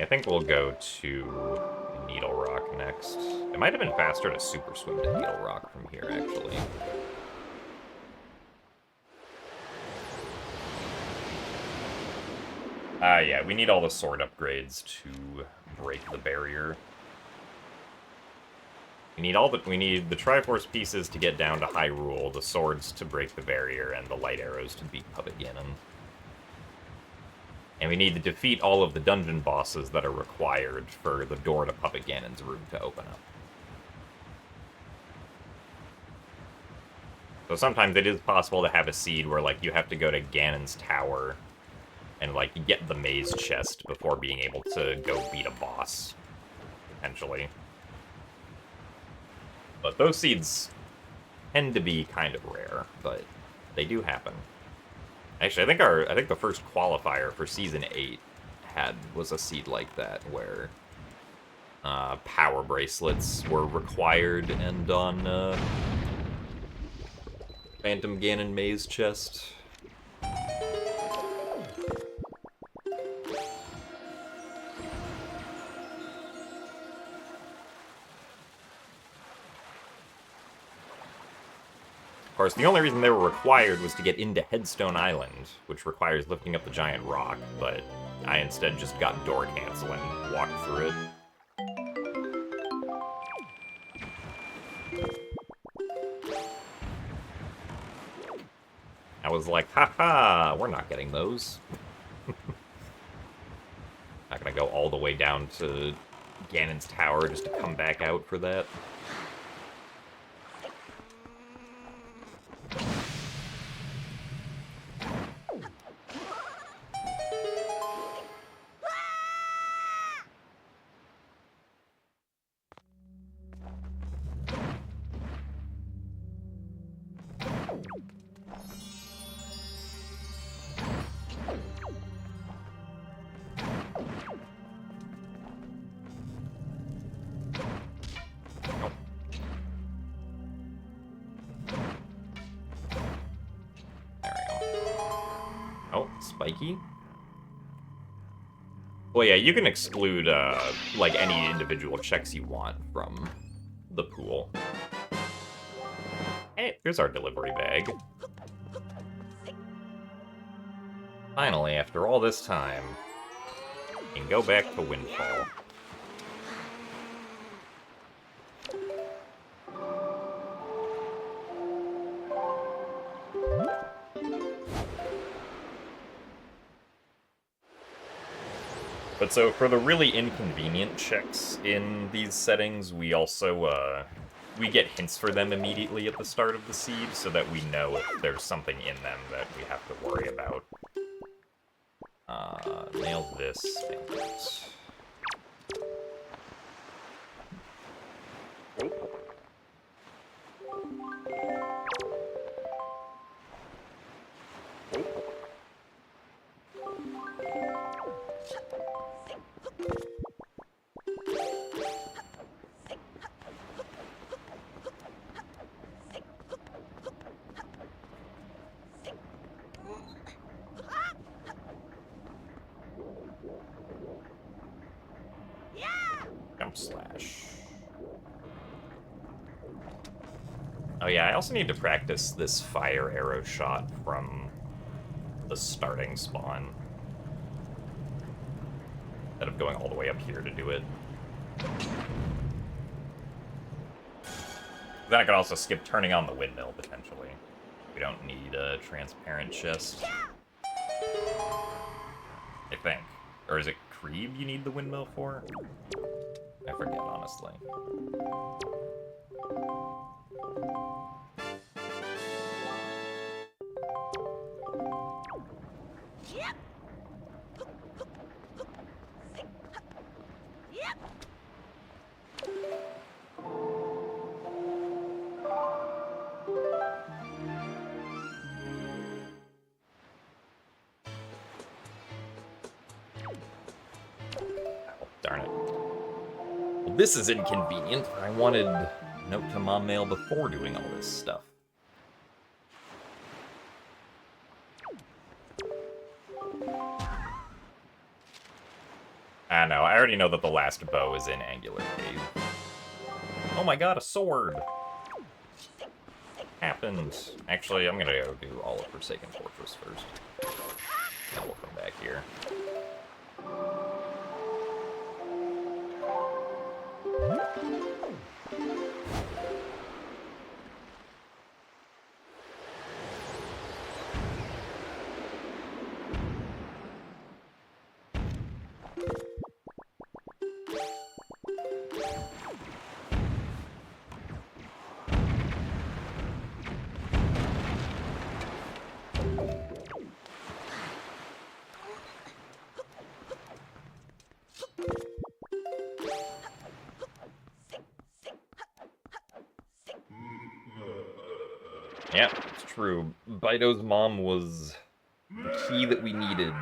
I think we'll go to Needle Rock next. It might have been faster to super swim to Needle Rock from here, actually. Yeah, we need all the sword upgrades to break the barrier. We need the Triforce pieces to get down to Hyrule, the swords to break the barrier, and the light arrows to beat Puppet Ganon. And we need to defeat all of the dungeon bosses that are required for the door to Puppet Ganon's room to open up. So sometimes it is possible to have a seed where, like, you have to go to Ganon's tower and, like, get the maze chest before being able to go beat a boss, potentially. But those seeds tend to be kind of rare, but they do happen. Actually, I think the first qualifier for Season 8 was a seed like that, where power bracelets were required, and on Phantom Ganon Maze Chest. course, the only reason they were required was to get into Headstone Island, which requires lifting up the giant rock, but I instead just got door cancel and walked through it. I was like, haha, we're not getting those. Not gonna go all the way down to Ganon's Tower just to come back out for that. Spiky? Well, yeah, you can exclude, like, any individual checks you want from the pool. Hey, here's our delivery bag. Finally, after all this time, we can go back to Windfall. But so, for the really inconvenient checks in these settings, we also, we get hints for them immediately at the start of the seed, so that we know if there's something in them that we have to worry about. Nailed this. Slash. Oh yeah, I also need to practice this fire arrow shot from the starting spawn, instead of going all the way up here to do it. Then I could also skip turning on the windmill, potentially. We don't need a transparent chest, I think. Or is it Creeb you need the windmill for? I forget, honestly. Darn it. Well, this is inconvenient. I wanted Note to Mom Mail before doing all this stuff. I know, I already know that the last bow is in Angular Cave. Oh my god, a sword! Happened. Actually, I'm gonna go do all of Forsaken Fortress first. Then we'll come back here. Yeah, it's true. Bido's mom was the key that we needed.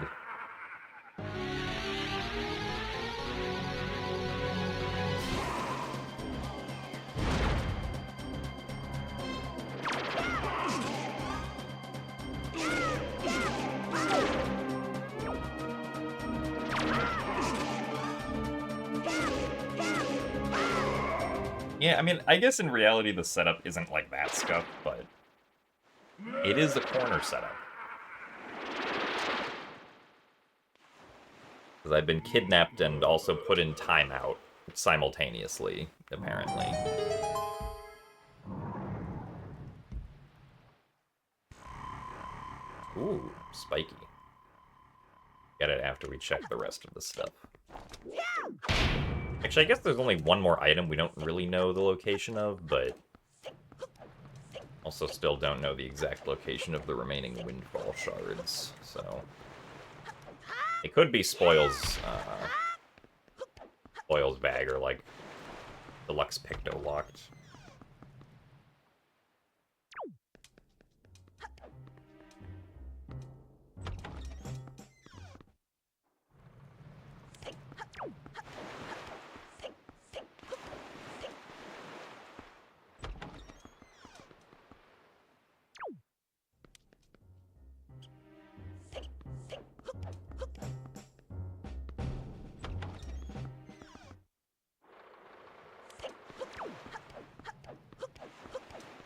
Yeah, I mean, I guess in reality the setup isn't like that scuffed, but It is a corner setup. Because I've been kidnapped and also put in timeout simultaneously, apparently. Ooh, spiky. Get it after we check the rest of the stuff. Actually, I guess there's only one more item we don't really know the location of, but also still don't know the exact location of the remaining windfall shards, so... It could be Spoil's bag, or, like, Deluxe Picto locked.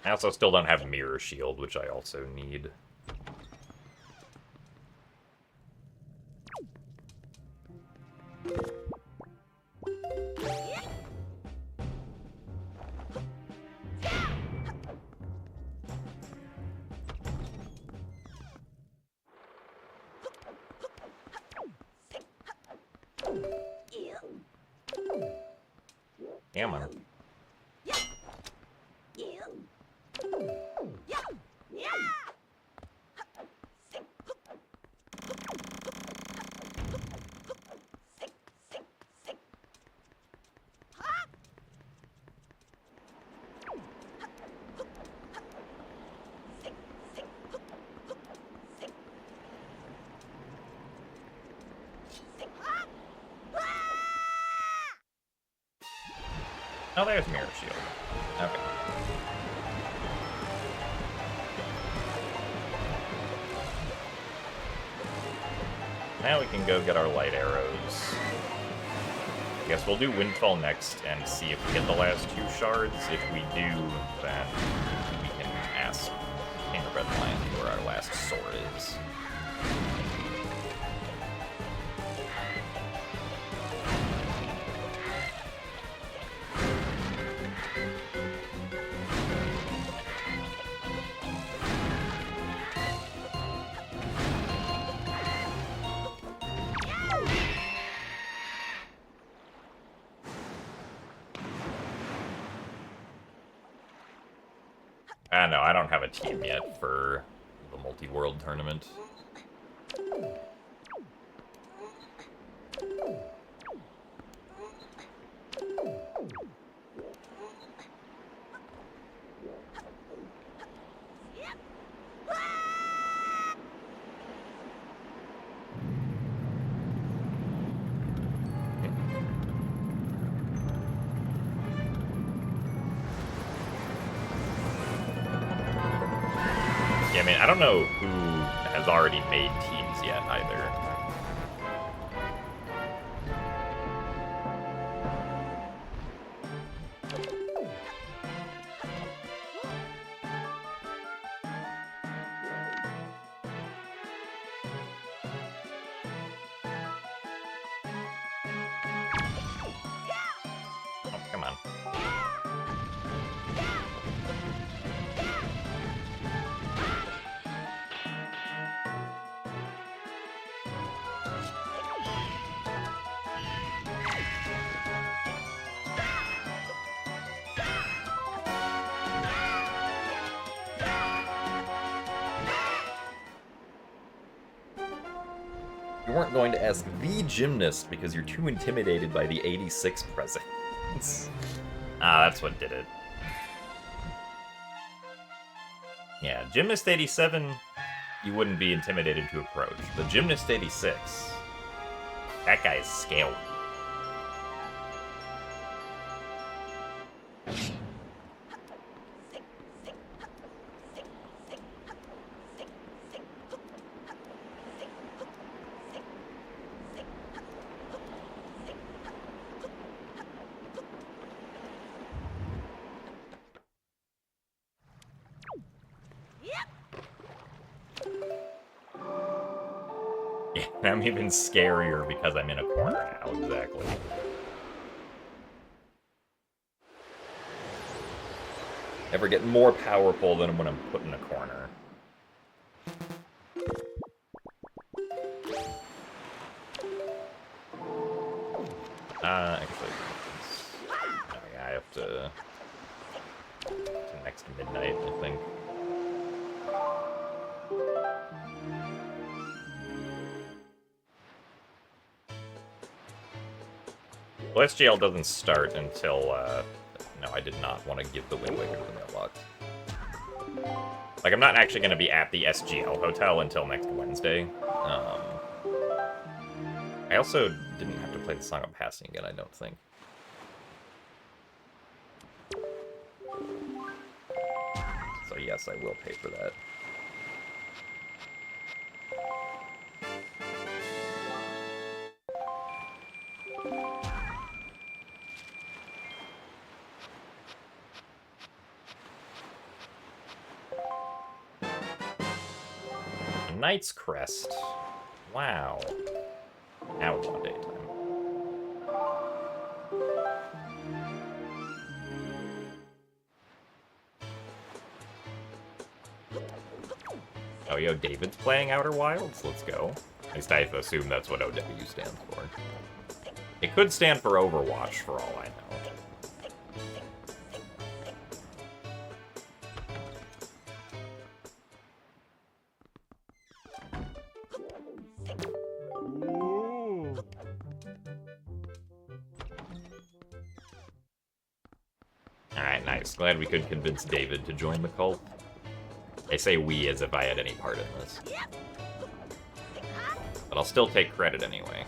I also still don't have Mirror Shield, which I also need. Come on. Oh, there's Mirror Shield. Okay. Now we can go get our light arrows. I guess we'll do Windfall next and see if we get the last 2 shards. If we do, then we can ask King of Red Lion where our last sword is. No, I don't have a team yet for the multi-world tournament. I mean, I don't know who has already made teams yet, either. Oh, come on. You weren't going to ask the gymnast because you're too intimidated by the 86 presence. Ah, that's what did it. Yeah, Gymnast 87, you wouldn't be intimidated to approach. But Gymnast 86, that guy's scaled. I'm even scarier because I'm in a corner now, exactly. Ever get more powerful than when I'm put in a corner. Actually, oh yeah, I have to next midnight, I think. Well, SGL doesn't start until, no, I did not want to give the Wind Waker to the mailbox. Like, I'm not actually going to be at the SGL hotel until next Wednesday. I also didn't have to play the Song of Passing again, I don't think. So yes, I will pay for that. Knight's Crest. Wow. Now it's on daytime. Oh, yo, David's playing Outer Wilds? Let's go. At least I assume that's what OW stands for. It could stand for Overwatch, for all I know. Alright, nice. Glad we could convince David to join the cult. I say we as if I had any part in this. But I'll still take credit anyway.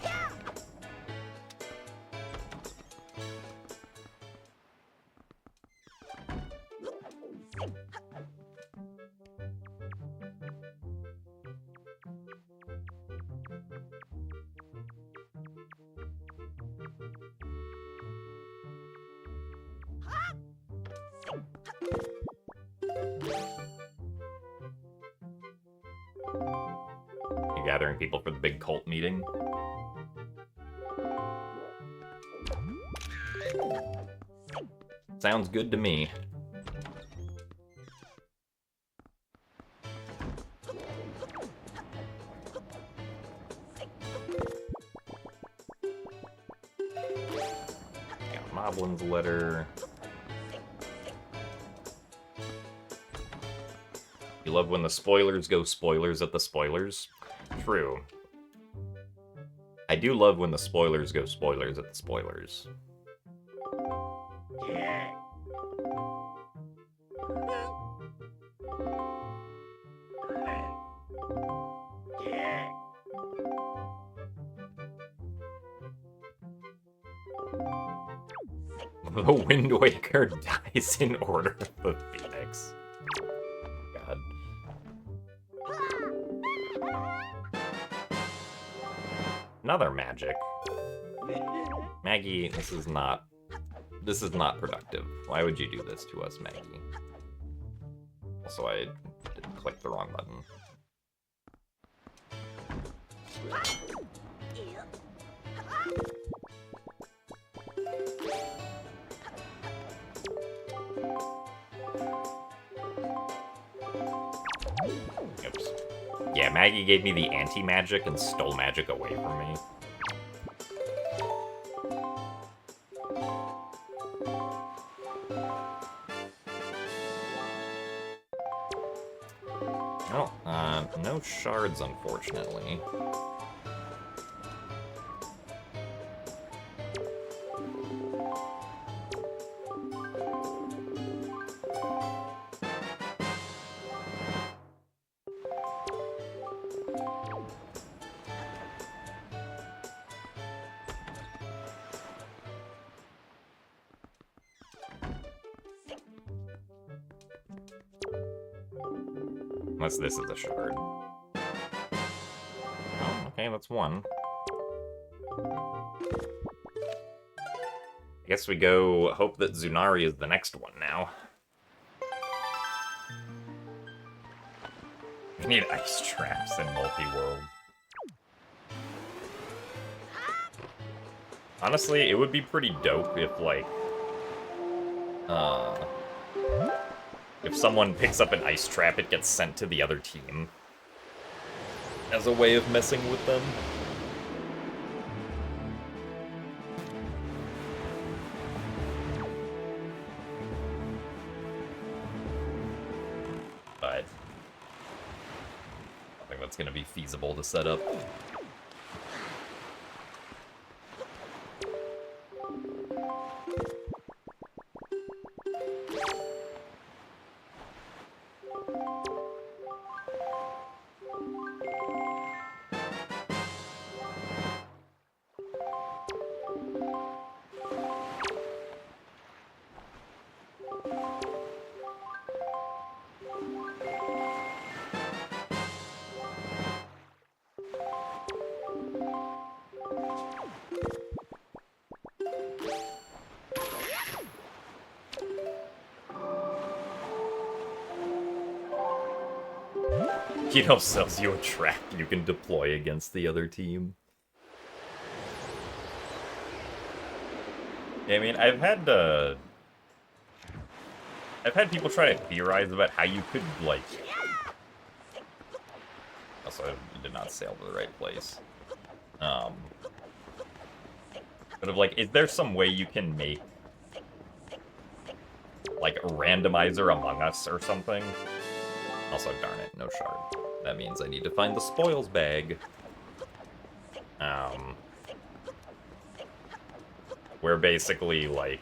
You gathering people for the big cult meeting? Sounds good to me. Got Moblin's letter. You love when the spoilers go spoilers at the spoilers? True. I do love when the spoilers go spoilers at the spoilers. The Wind Waker dies in Order of the Phoenix. God. Another magic. Maggie, this is not productive. Why would you do this to us, Maggie? Also, I didn't click the wrong button. Oops. Yeah, Maggie gave me the anti-magic and stole magic away from me. Well, no shards, unfortunately. Unless this is a shard. Oh, okay, that's one. I guess we go hope that Zunari is the next one now. We need ice traps in multi-world. Honestly, it would be pretty dope if, like, if someone picks up an ice trap, it gets sent to the other team as a way of messing with them. But I don't think that's going to be feasible to set up. Keto sells you a trap you can deploy against the other team. Yeah, I mean, I've had people try to theorize about how you could, like... Also, I did not sail to the right place. But of, like, is there some way you can make, like, a randomizer Among Us or something? Also, darn it, no shard. That means I need to find the spoils bag. Where basically, like...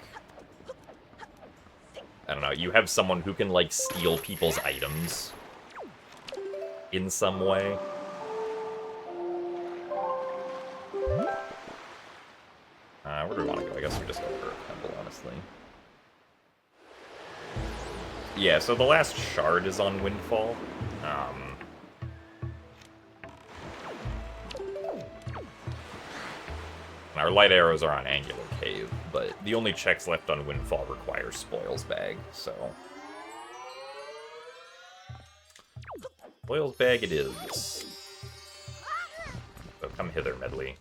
I don't know, you have someone who can, like, steal people's items in some way. Where do we want to go? I guess we just go for a temple, honestly. Yeah, so the last shard is on Windfall. Our light arrows are on Angular Cave, but the only checks left on Windfall require Spoils Bag, so... Spoils Bag it is. So come hither, Medley.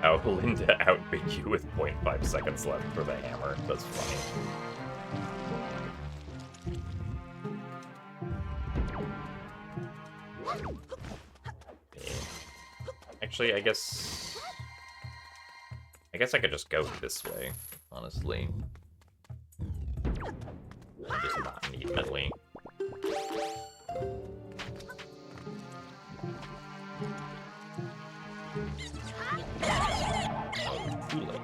Oh, Linda outbid you with 0.5 seconds left for the hammer. That's funny. Okay. Actually, I guess I could just go this way, honestly. I just not need Medley. Too late.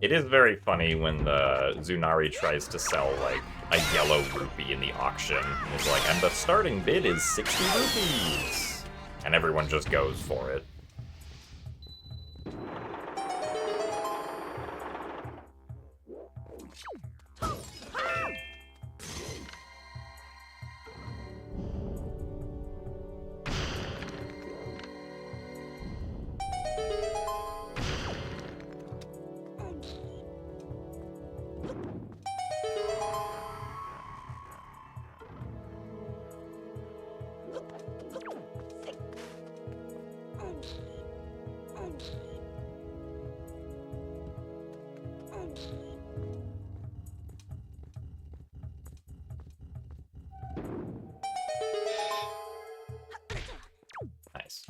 It is very funny when the Zunari tries to sell, like, a yellow rupee in the auction. It's like, and the starting bid is 60 rupees! And everyone just goes for it. Nice.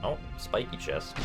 Oh, spiky chest.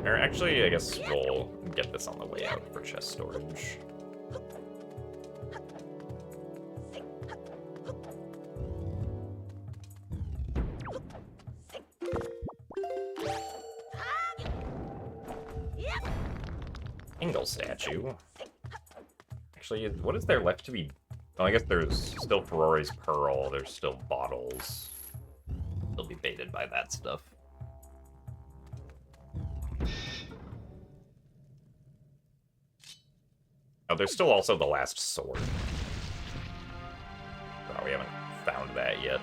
Or actually, I guess we'll get this on the way out for chest storage. Angle statue. Actually, what is there left to be? Oh, I guess there's still Ferrari's Pearl. There's still bottles. They'll be baited by that stuff. Oh, there's still also the last sword. Oh, we haven't found that yet.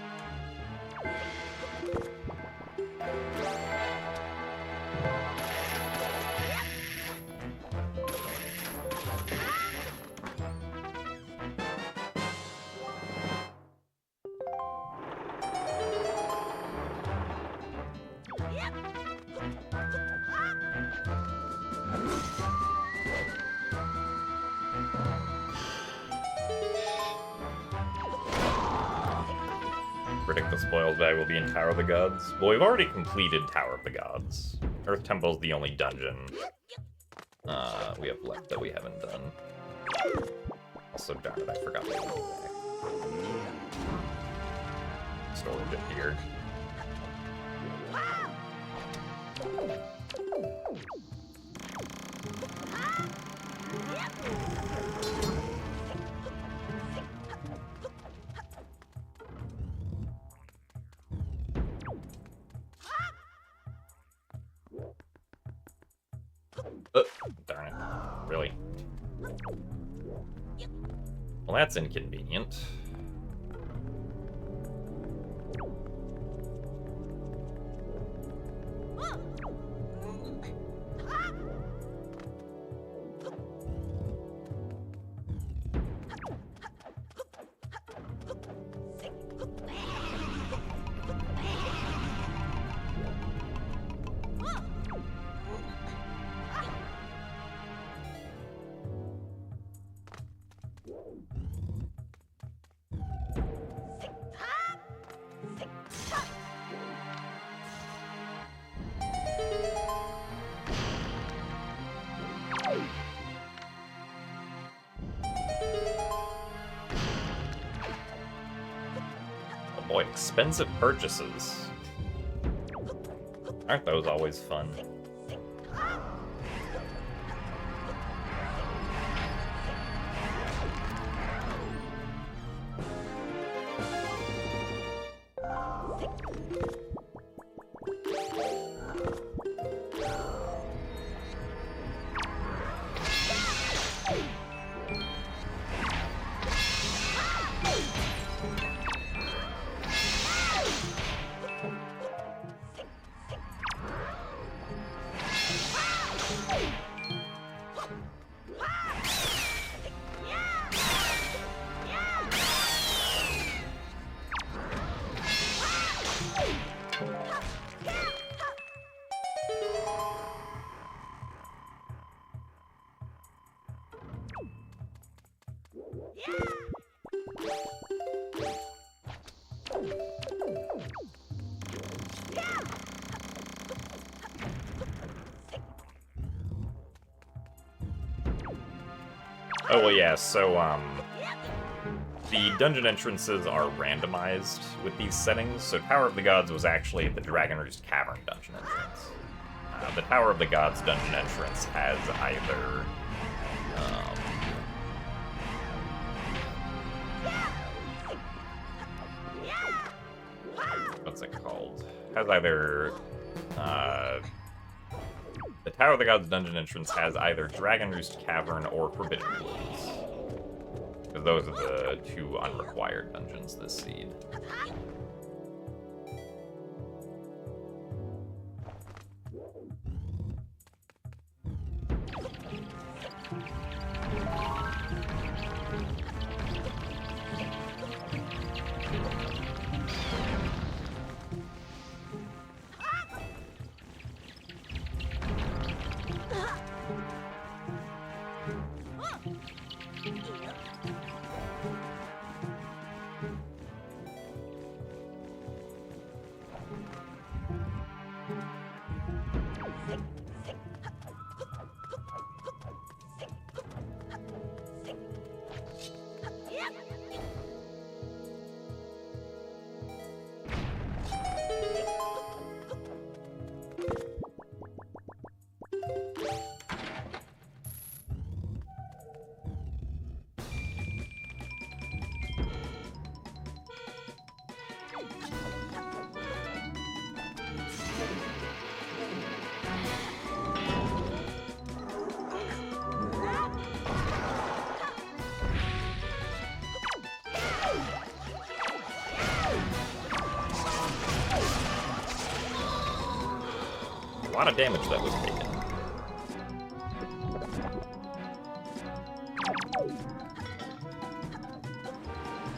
Predict the spoils bag will be in Tower of the Gods. Well, we've already completed Tower of the Gods. Earth Temple's the only dungeon we have left that we haven't done. Also, darn it, I forgot to go back. Storage it here. Darn it. Really? Well, that's inconvenient. Boy, expensive purchases. Aren't those always fun? Oh, well, yeah, so, the dungeon entrances are randomized with these settings, so Tower of the Gods was actually the Dragon Roost Cavern dungeon entrance. The Tower of the Gods dungeon entrance has either, what's it called? Has either, the Tower of the Gods dungeon entrance has either Dragon Roost Cavern or Forbidden Woods. Because those are the two unrequired dungeons this seed. lot of damage that was taken.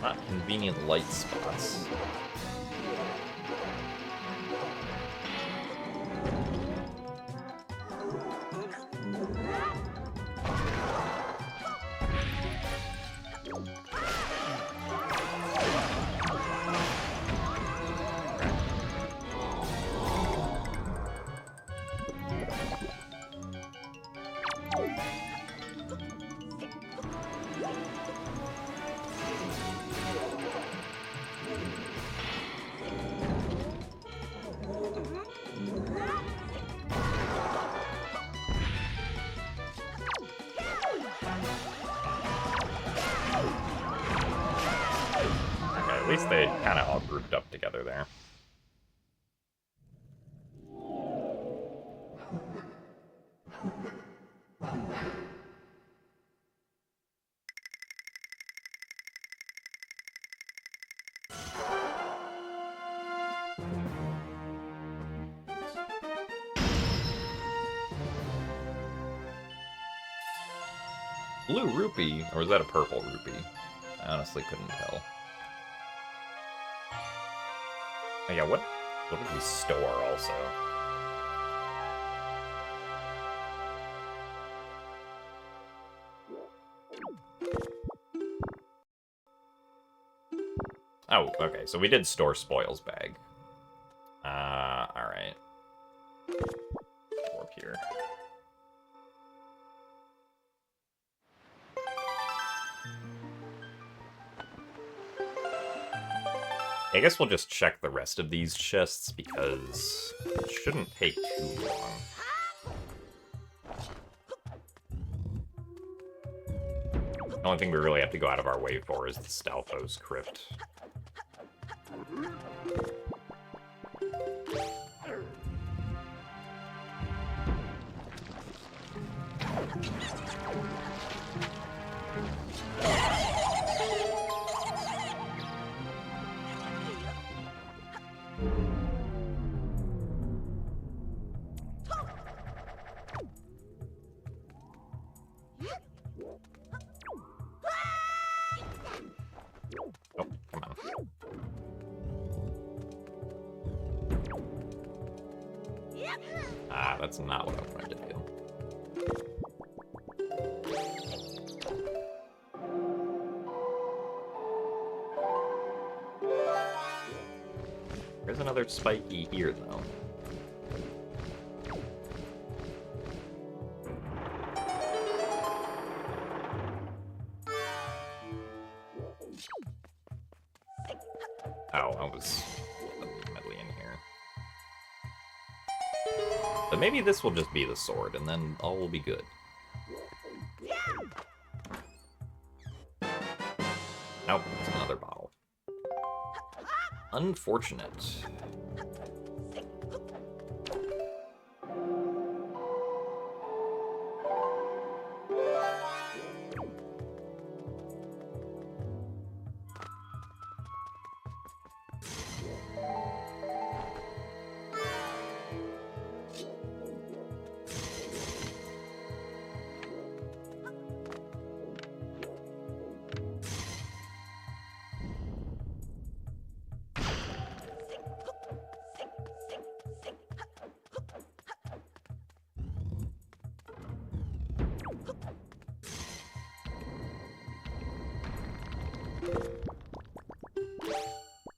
Not convenient light spots. At least they kind of all grouped up together there. Blue rupee, or was that a purple rupee? I honestly couldn't tell. Oh yeah, what did we store also? Oh, okay, so we did store spoils bag. Alright. Warp here. I guess we'll just check the rest of these chests, because it shouldn't take too long. The only thing we really have to go out of our way for is the Stalfos Crypt. Oh, come on. Ah, that's not what I wanted to do. There's another spiky here, though. Oh, I was medley in here. But maybe this will just be the sword, and then all will be good. Nope, it's another bottle. Unfortunate.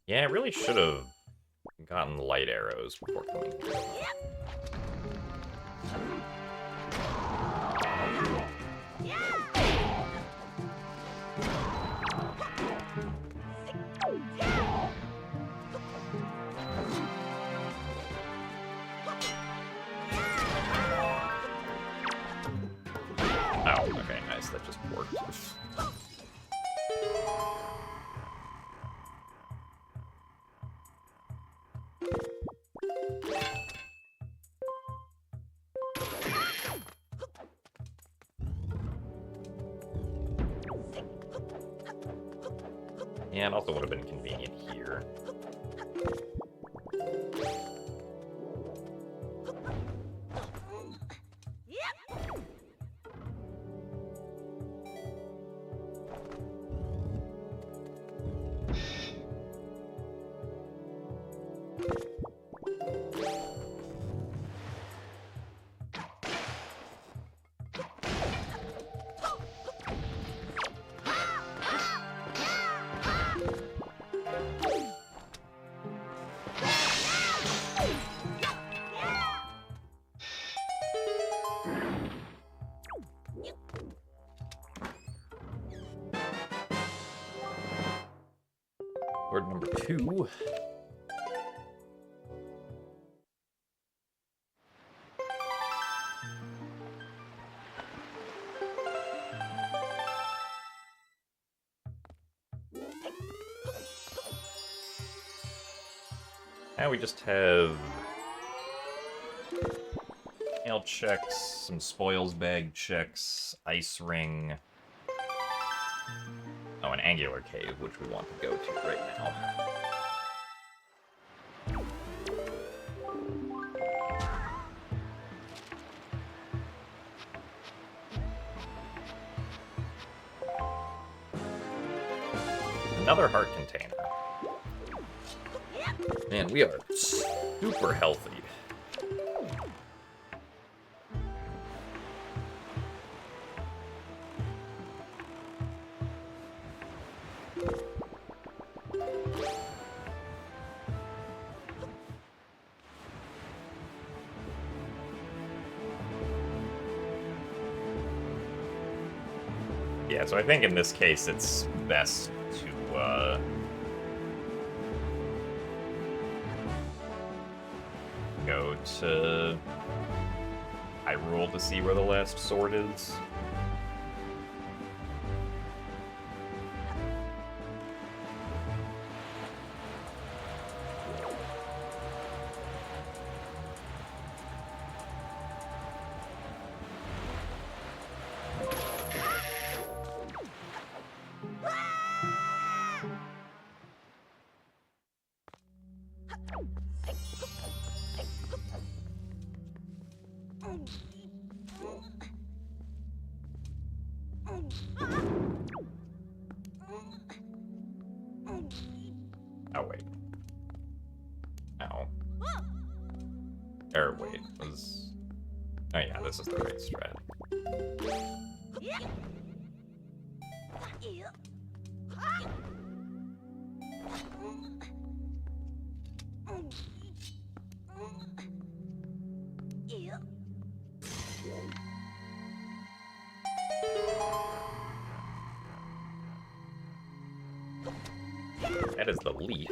Yeah, I really should have gotten light arrows before coming here. Oh, okay, nice, that just worked. Yeah, it also would have been convenient here. 2. Now we just have mail checks, some spoils bag checks, ice ring. Oh, an angular cave, which we want to go to right now. Another heart container. Man, we are super healthy. Yeah, so I think in this case it's best to go to Hyrule to see where the last sword is. Oh, wait. Ow. Or, wait, was... Oh yeah, this is the right strat. That is the leaf.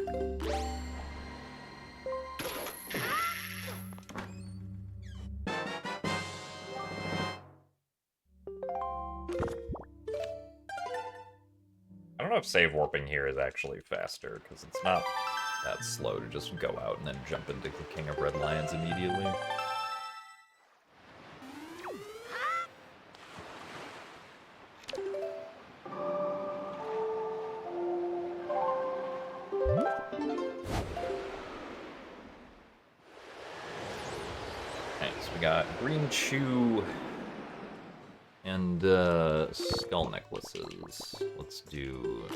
I don't know if save warping here is actually faster, because it's not that slow to just go out and then jump into the King of Red Lions immediately. Got green chew and skull necklaces. Let's do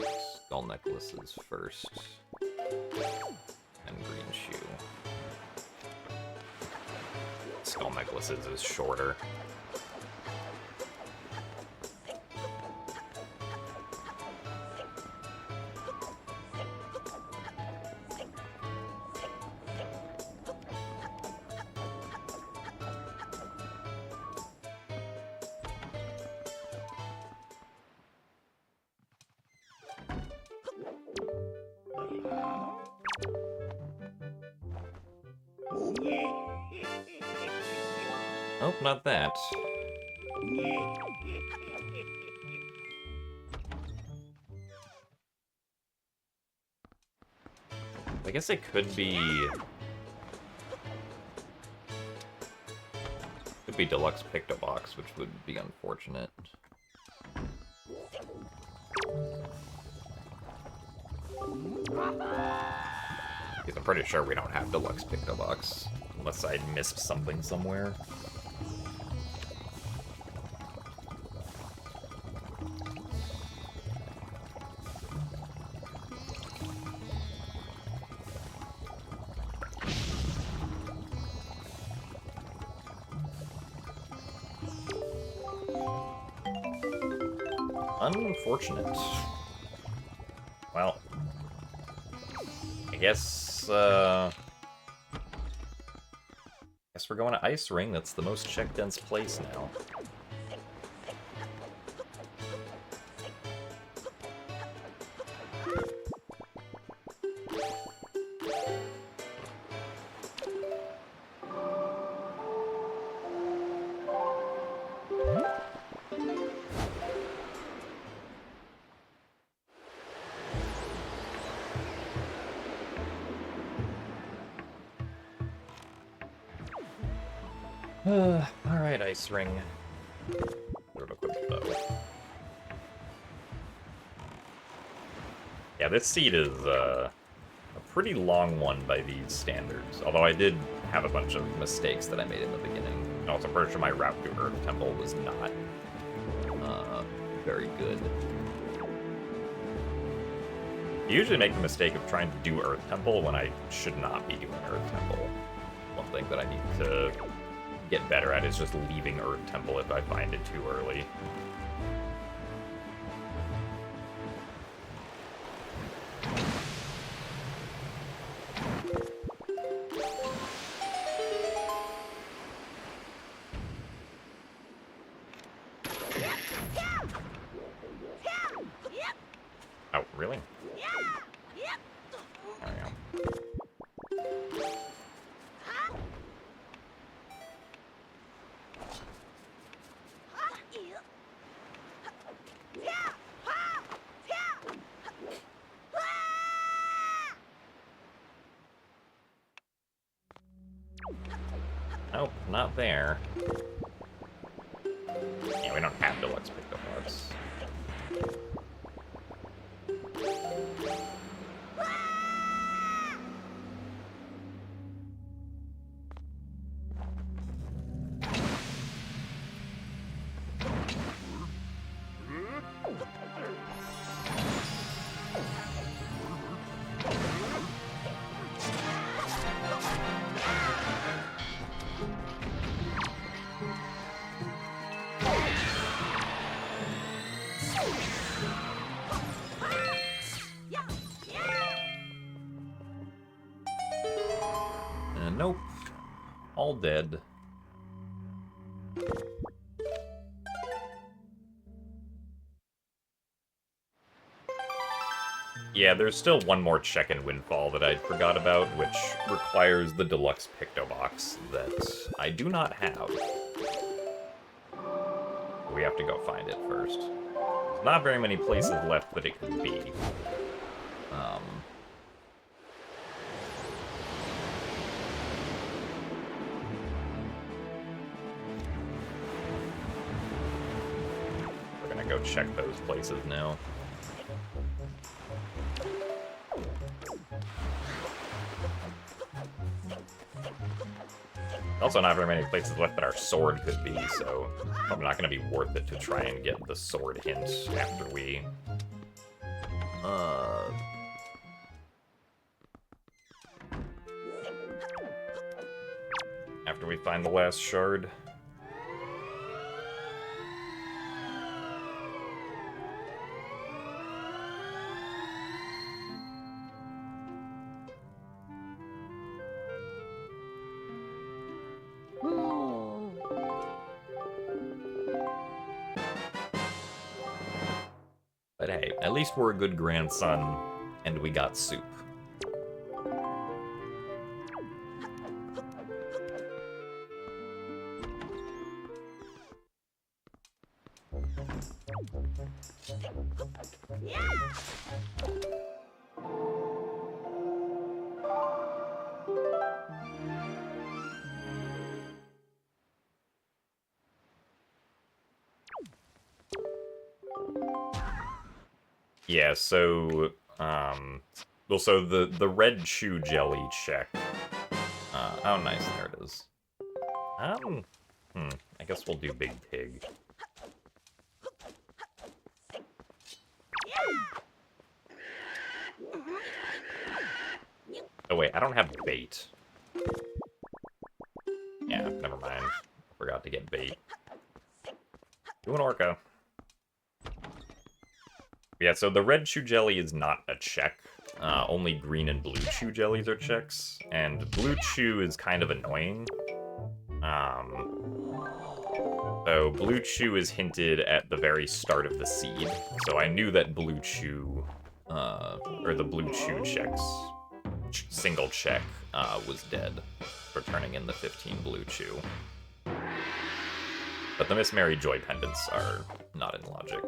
skull necklaces first. And green chew. Skull necklaces is shorter. Nope, not that. I guess it could be deluxe Pictobox, which would be unfortunate. Because I'm pretty sure we don't have deluxe Pictobox, unless I missed something somewhere. Unfortunate. Well, I guess we're going to Ice Ring. That's the most check-dense place now. Alright, Ice Ring. Sort of equipped though. Yeah, this seed is a pretty long one by these standards. Although I did have a bunch of mistakes that I made in the beginning. And also, pretty sure my route to Earth Temple was not very good. I usually make the mistake of trying to do Earth Temple when I should not be doing Earth Temple. One thing that I need to get better at is just leaving Earth Temple if I find it too early. Oh, really? There we go. Nope, not there. Yeah, we don't have deluxe pickup parts. Nope. All dead. Yeah, there's still one more check in Windfall that I forgot about, which requires the deluxe Picto Box that I do not have. We have to go find it first. There's not very many places left that it could be. We're gonna go check those places now. Also, not very many places left that our sword could be, so probably not going to be worth it to try and get the sword hint after we... After we find the last shard. But hey, at least we're a good grandson, and we got soup. Yeah, so, well, so the red chew jelly check. Oh, nice, there it is. I guess we'll do Big Pig. Oh, wait, I don't have bait. Yeah, never mind. Forgot to get bait. Do an Orca. Yeah, so the red chew jelly is not a check. Only green and blue chew jellies are checks, and blue chew is kind of annoying. So blue chew is hinted at the very start of the seed, so I knew that blue chew, or the blue chew checks, single check, was dead for turning in the 15 blue chew. But the Miss Mary Joy pendants are not in logic.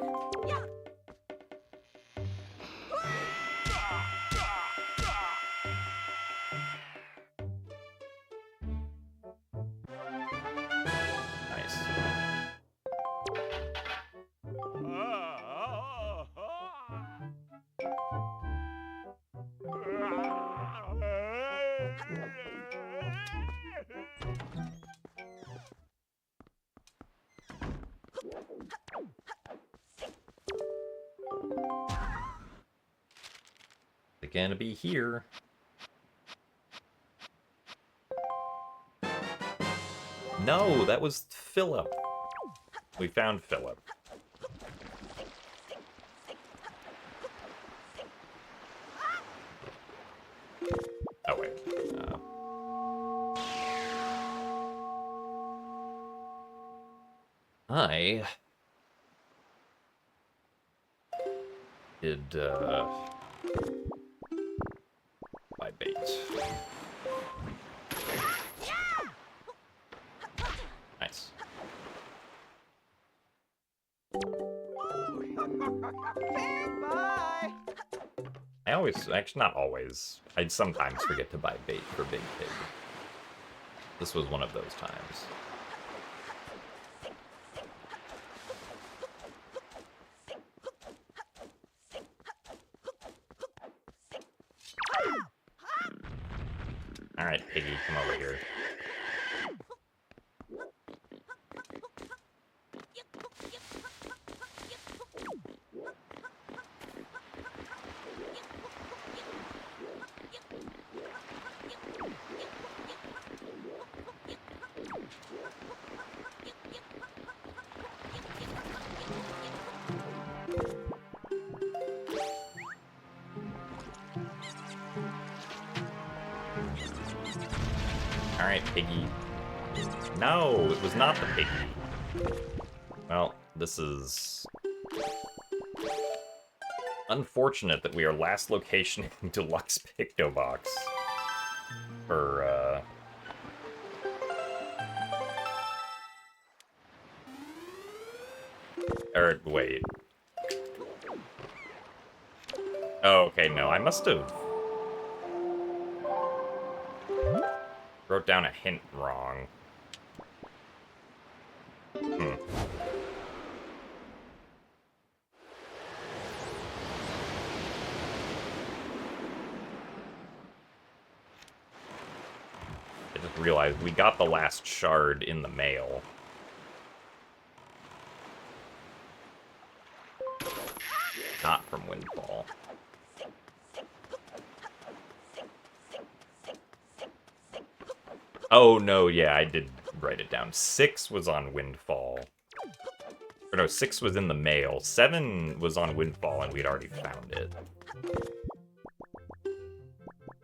It gonna be here. No, that was Philip. We found Philip. Oh, wait. I did, buy bait. Nice.
Bye.
I always, actually not always, I'd sometimes forget to buy bait for Big Pig. This was one of those times. Alright, Piggy, come over here. Alright, Piggy. No, it was not the Piggy. Well, this is unfortunate that we are last location in Deluxe Pictobox for, or, wait. Oh, okay, no, I must have wrote down a hint wrong. I just realized we got the last shard in the mail. Not from Windfall. Oh, no, yeah, I did write it down. 6 was on Windfall. Or no, 6 was in the mail. 7 was on Windfall, and we'd already found it.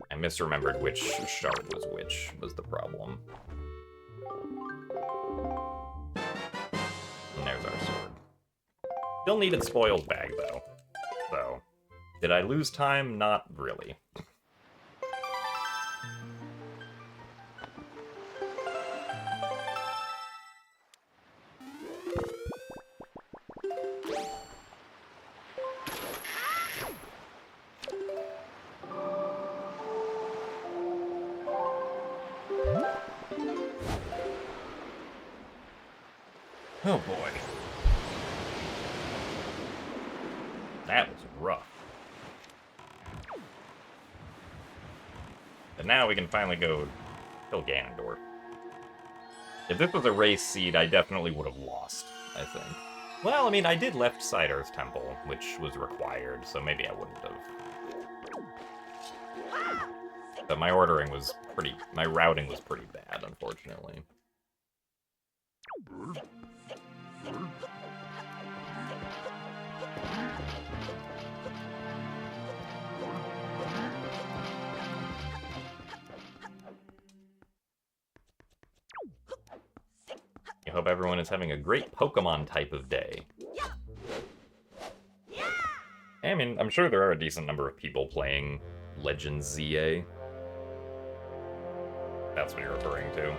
I misremembered which shard was which, was the problem. And there's our sword. Still needed Spoils Bag, though. So, did I lose time? Not really. Oh boy. That was rough. But now we can finally go kill Ganondorf. If this was a race seed, I definitely would have lost, I think. Well, I mean, I did left side Earth Temple, which was required, so maybe I wouldn't have. But my ordering was my routing was pretty bad, unfortunately. I hope everyone is having a great Pokemon type of day. I mean, I'm sure there are a decent number of people playing Legends ZA. That's what you're referring to.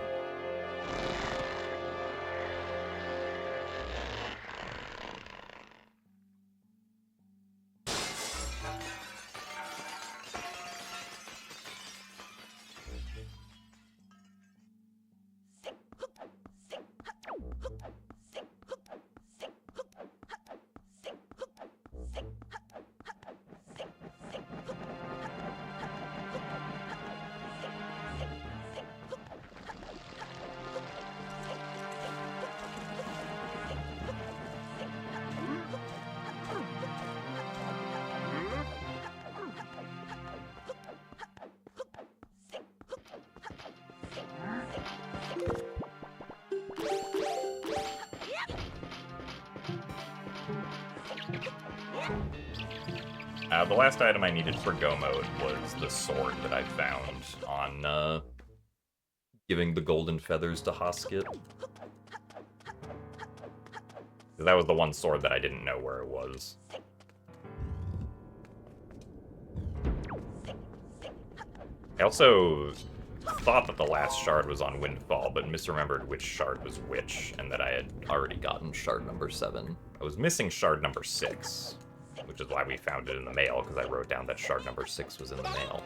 The last item I needed for go mode was the sword that I found on giving the golden feathers to Hoskett. That was the one sword that I didn't know where it was. I also thought that the last shard was on Windfall, but misremembered which shard was which, and that I had already gotten shard number 7. I was missing shard number 6, which is why we found it in the mail, because I wrote down that shard number 6 was in the mail.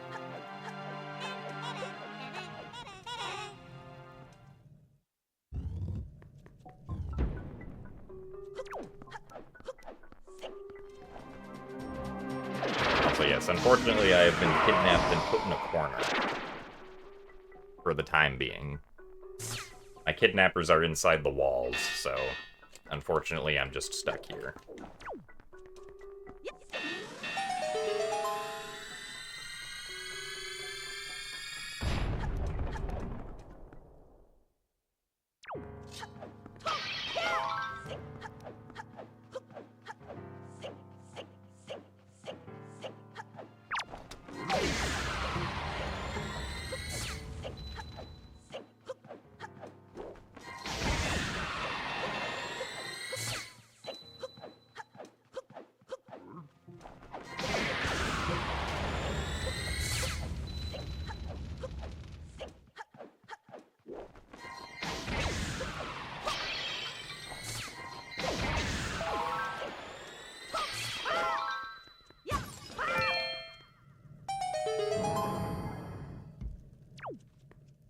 So yes, unfortunately I have been kidnapped and put in a corner. For the time being. My kidnappers are inside the walls, so unfortunately I'm just stuck here.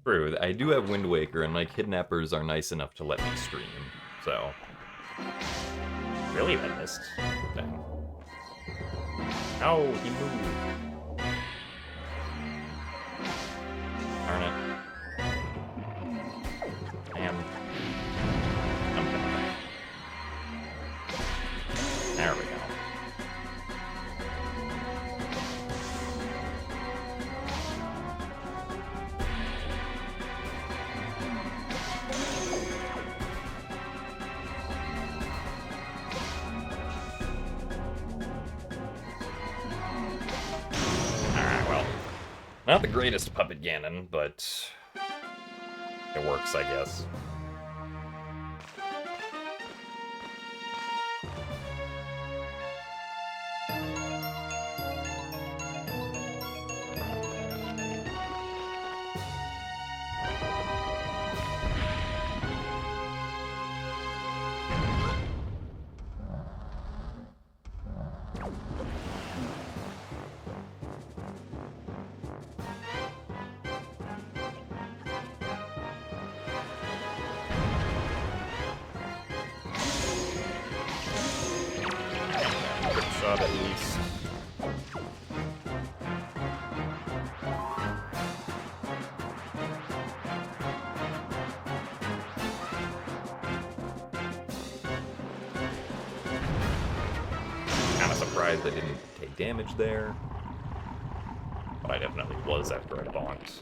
True, I do have Wind Waker, and my kidnappers are nice enough to let me stream, so... Really, I missed? Dang. Oh, he moved. Darn it. Man. I'm coming. There we go. Not the greatest Puppet Ganon, but it works, I guess. Shot at least. Kinda surprised I didn't take damage there. But I definitely was after I bonked.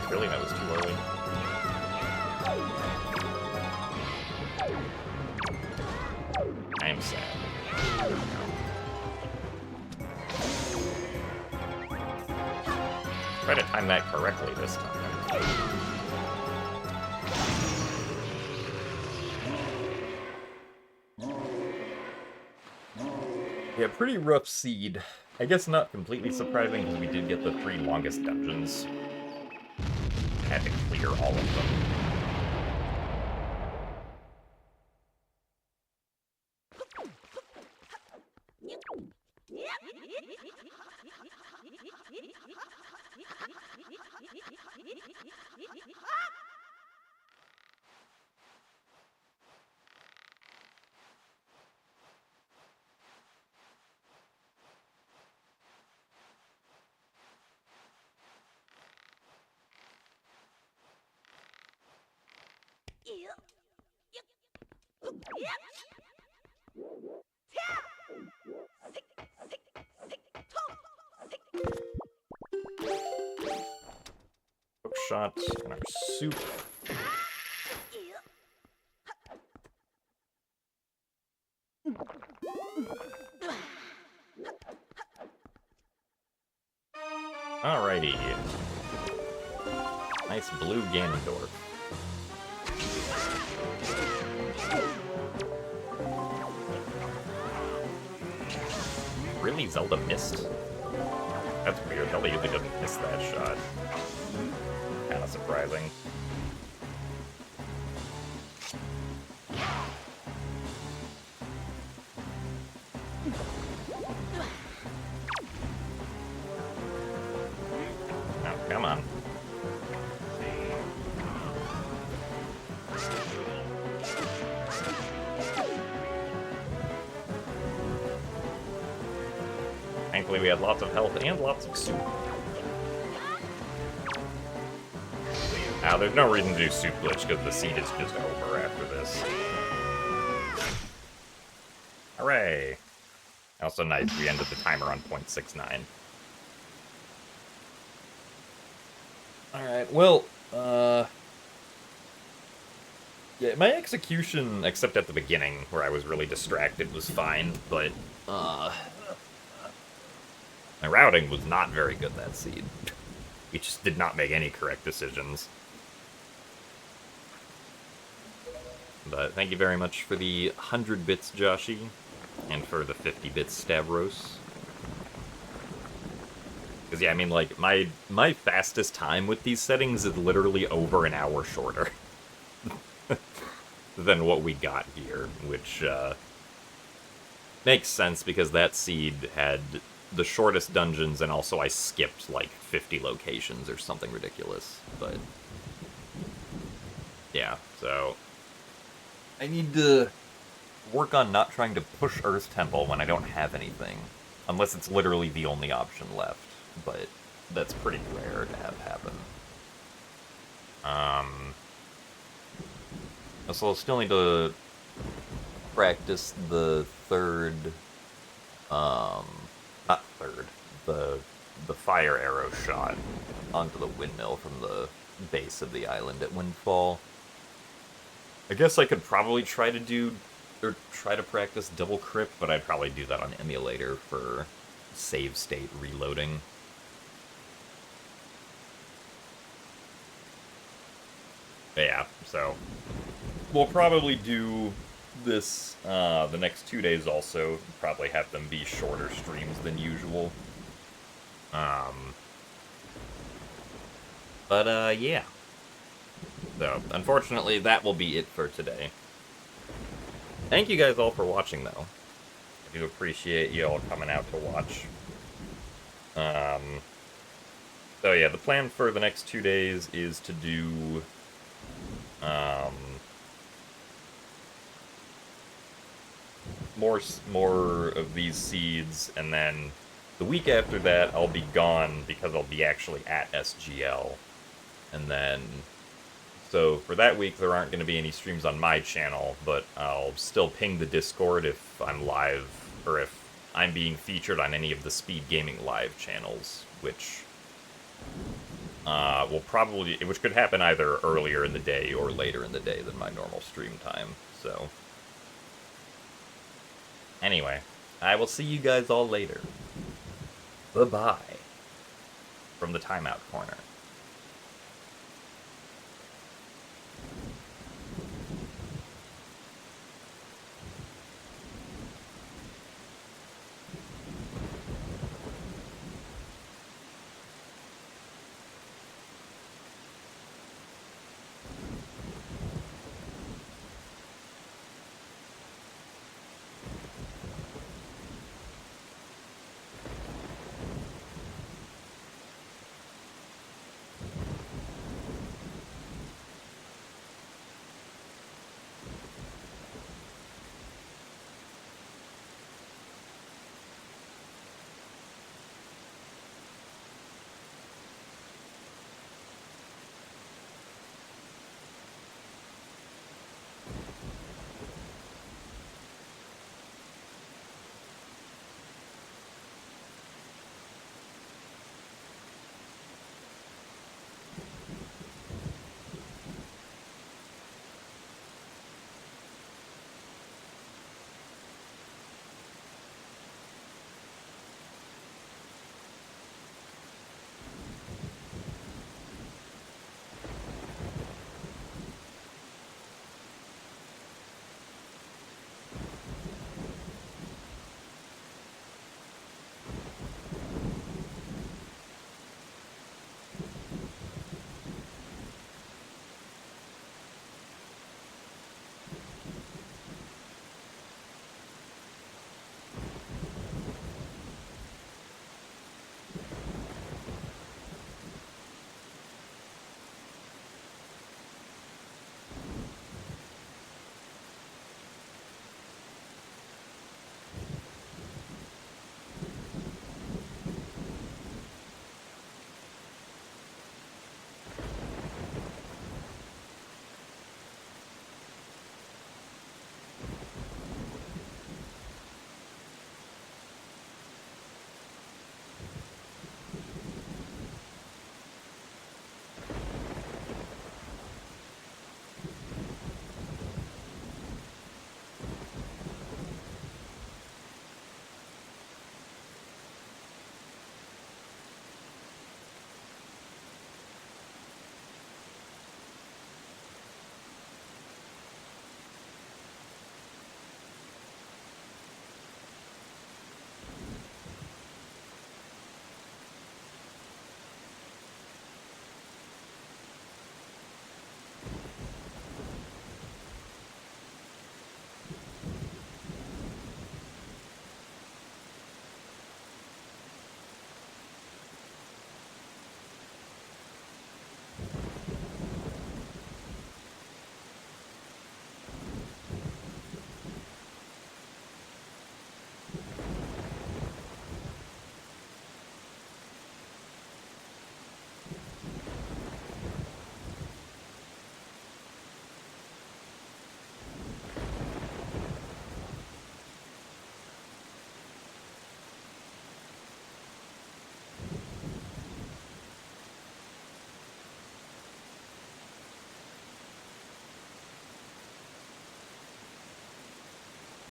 Really, that was too early. I am sad. Try to time that correctly this time. Yeah, pretty rough seed. I guess not completely surprising because we did get the 3 longest dungeons. I had to clear all of them. shot and our soup. Alrighty. Nice blue Ganondorf. Really, Zelda missed? That's weird. Zelda usually doesn't miss that shot. Kinda surprising. Oh, come on. Thankfully, we had lots of health and lots of soup. Now, there's no reason to do soup glitch because the seed is just over after this. Hooray! Also nice, we ended the timer on 0.69. Alright, well, yeah, my execution, except at the beginning, where I was really distracted, was fine, but, my routing was not very good that seed. We just did not make any correct decisions. But thank you very much for the 100 bits, Joshi, and for the 50 bits, Stavros. Because, yeah, I mean, like, my fastest time with these settings is literally over an hour shorter than what we got here, which, makes sense because that seed had the shortest dungeons, and also I skipped, like, 50 locations or something ridiculous, but yeah, so I need to work on not trying to push Earth Temple when I don't have anything, unless it's literally the only option left, but that's pretty rare to have happen. So I'll still need to practice the third, not third, the fire arrow shot onto the windmill from the base of the island at Windfall. I guess I could probably try to practice double crypt, but I'd probably do that on emulator for save state reloading. But yeah, so we'll probably do this the next 2 days also. Probably have them be shorter streams than usual. Yeah. So, unfortunately, that will be it for today. Thank you guys all for watching, though. I do appreciate you all coming out to watch. So yeah, the plan for the next 2 days is to do, more of these seeds, and then the week after that, I'll be gone because I'll be actually at SGL. And then, so for that week, there aren't going to be any streams on my channel, but I'll still ping the Discord if I'm live, or if I'm being featured on any of the Speed Gaming live channels, which which could happen either earlier in the day or later in the day than my normal stream time, so. Anyway, I will see you guys all later. Bye-bye. From the Timeout Corner.